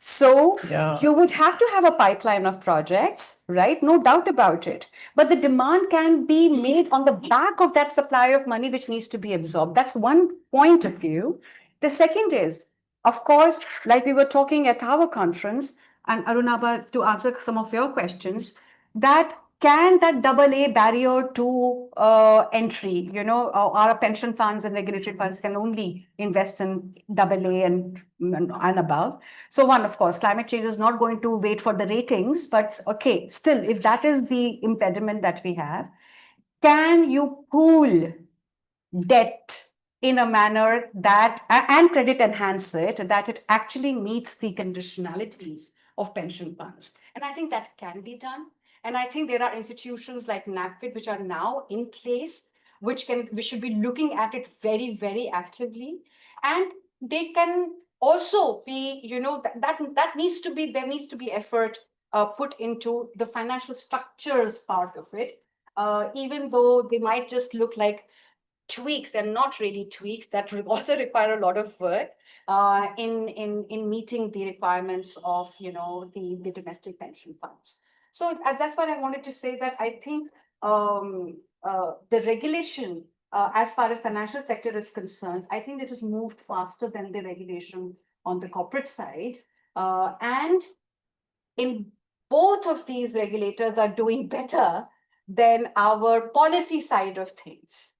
So you would have to have a pipeline of projects, right? No doubt about it. But the demand can be made on the back of that supply of money which needs to be absorbed. That's one point of view. The second is, of course, like we were talking at our conference, and Arunabha, to answer some of your questions, that can that AA barrier to entry, our pension funds and regulatory funds can only invest in AA and above. So one, of course, climate change is not going to wait for the ratings, but okay, still, if that is the impediment that we have, can you pool debt in a manner that, and credit enhance it, that it actually meets the conditionalities of pension funds? And I think that can be done. And I think there are institutions like NAPFID which are now in place, we should be looking at it very, very actively. And they can also be, that needs to be, there needs to be effort put into the financial structures part of it, even though they might just look like tweaks. They're not really tweaks. That also require a lot of work in meeting the requirements of the domestic pension funds. So that's what I wanted to say, that I think the regulation as far as financial sector is concerned, I think it has moved faster than the regulation on the corporate side. And in both of these, regulators are doing better than our policy side of things.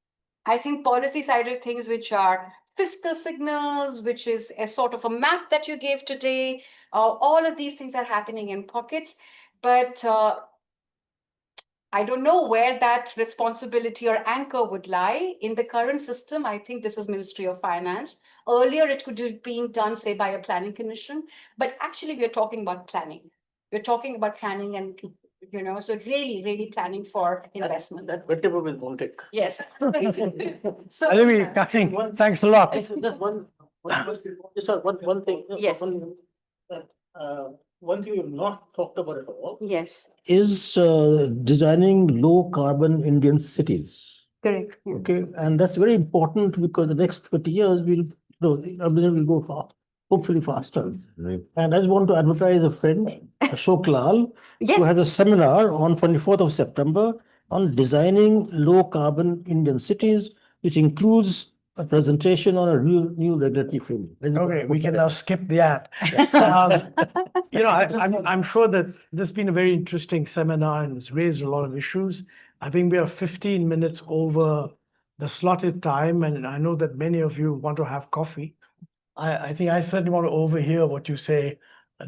I think policy side of things, which are fiscal signals, which is a sort of a map that you gave today, all of these things are happening in pockets. But I don't know where that responsibility or anchor would lie. In the current system, I think this is Ministry of Finance. Earlier, it could have been done, say, by a planning commission. But actually, we're talking about planning. We're talking about planning and, so really, really planning for investment. That whatever with Montek. Yes. So, thanks a lot. One thing. Yes. One thing we've not talked about at all. Yes. Is designing low carbon Indian cities. Correct. Okay, and that's very important because the next 30 years urban will go fast, hopefully faster. Right. And I just want to advertise a friend, Ashok Lal, Yes. who has a seminar on 24th of September on designing low carbon Indian cities, which includes a presentation on a new regulatory framework. Okay, we can now skip the ad. I'm sure that this has been a very interesting seminar and it's raised a lot of issues. I think we are 15 minutes over the slotted time, and I know that many of you want to have coffee. I think I certainly want to overhear what you say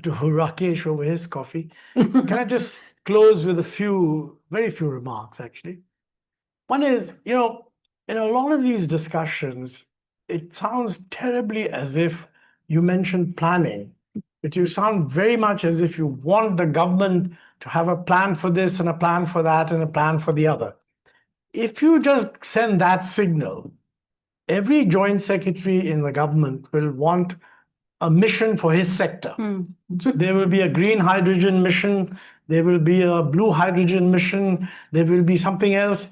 to Rakesh over his coffee. Can I just close with very few remarks, actually? One is, in a lot of these discussions, it sounds terribly as if you mentioned planning, but you sound very much as if you want the government to have a plan for this and a plan for that and a plan for the other. If you just send that signal, every joint secretary in the government will want a mission for his sector. So there will be a green hydrogen mission, there will be a blue hydrogen mission, there will be something else.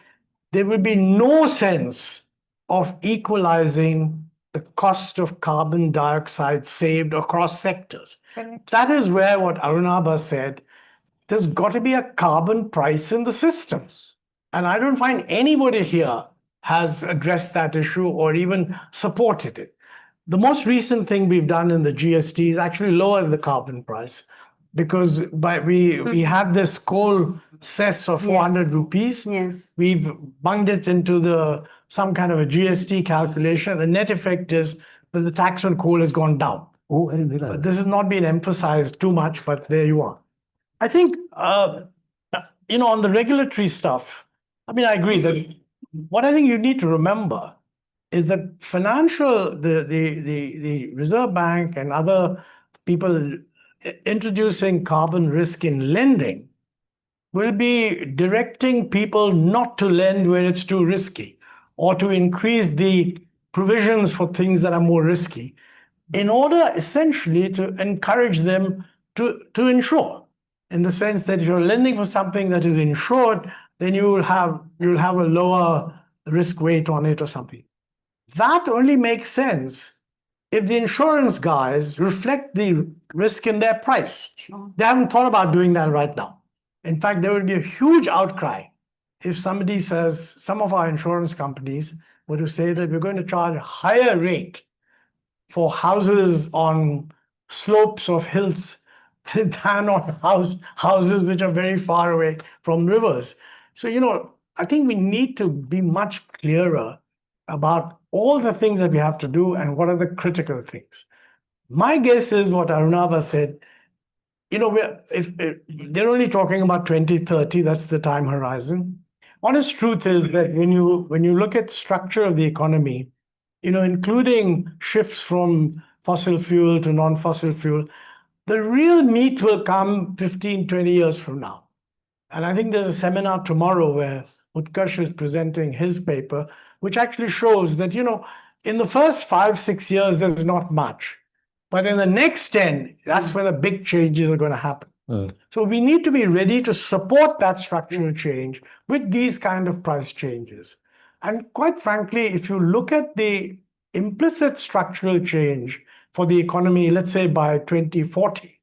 There will be no sense of equalizing the cost of carbon dioxide saved across sectors. Correct. That is where what Arunabha said, there's got to be a carbon price in the systems. And I don't find anybody here has addressed that issue or even supported it. The most recent thing we've done in the GST is actually lower the carbon price, because we had this coal cess of 400 rupees. Yes. We've bunged it into some kind of a GST calculation. The net effect is that the tax on coal has gone down. Oh, I didn't realize. This has not been emphasized too much, but there you are. I think, on the regulatory stuff, I agree that what I think you need to remember is that the Reserve Bank and other people introducing carbon risk in lending will be directing people not to lend where it's too risky or to increase the provisions for things that are more risky. in order essentially to encourage them to insure, in the sense that if you're lending for something that is insured, then you'll have a lower risk weight on it or something. That only makes sense if the insurance guys reflect the risk in their price. They haven't thought about doing that right now. In fact, there would be a huge outcry if somebody says, some of our insurance companies were to say that we're going to charge a higher rate for houses on slopes of hills than on houses which are very far away from rivers. So, I think we need to be much clearer about all the things that we have to do and what are the critical things. My guess is what Arunabha said, if they're only talking about 2030, that's the time horizon. Honest truth is that when you look at structure of the economy, including shifts from fossil fuel to non-fossil fuel, the real meat will come 15, 20 years from now. And I think there's a seminar tomorrow where Utkarsh is presenting his paper, which actually shows that, in the first 5-6 years, there's not much. But in the next 10, that's where the big changes are going to happen. So we need to be ready to support that structural change with these kind of price changes. And quite frankly, if you look at the implicit structural change for the economy, let's say by 2040,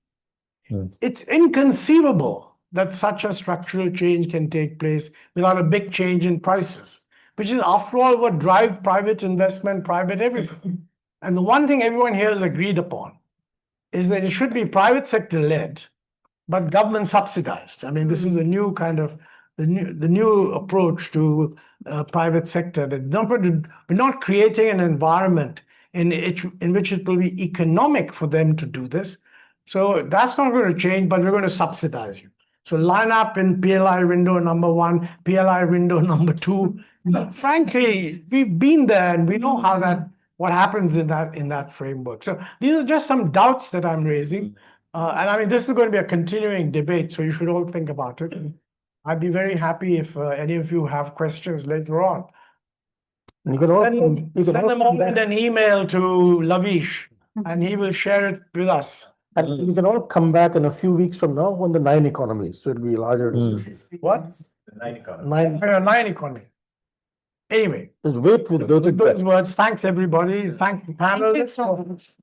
it's inconceivable that such a structural change can take place without a big change in prices, which is, after all, what drives private investment, private everything. And the one thing everyone here has agreed upon is that it should be private sector led, but government subsidized. I mean, this is a new kind of the new approach to private sector. That we're not creating an environment in which it will be economic for them to do this. So that's not going to change, but we're going to subsidize you. So line up in PLI window number 1, PLI window number 2. Frankly, we've been there and we know what happens in that framework. So these are just some doubts that I'm raising. And I mean, this is going to be a continuing debate, so you should all think about it. I'd be very happy if any of you have questions later on. You can all send them all in an email to Lavish, and he will share it with us. And we can all come back in a few weeks from now on the 9 economies. So it'll be a larger discussion. What? 9 economies. 9 economy. Anyway, just wait with those words. Thanks, everybody. Thank the panelists.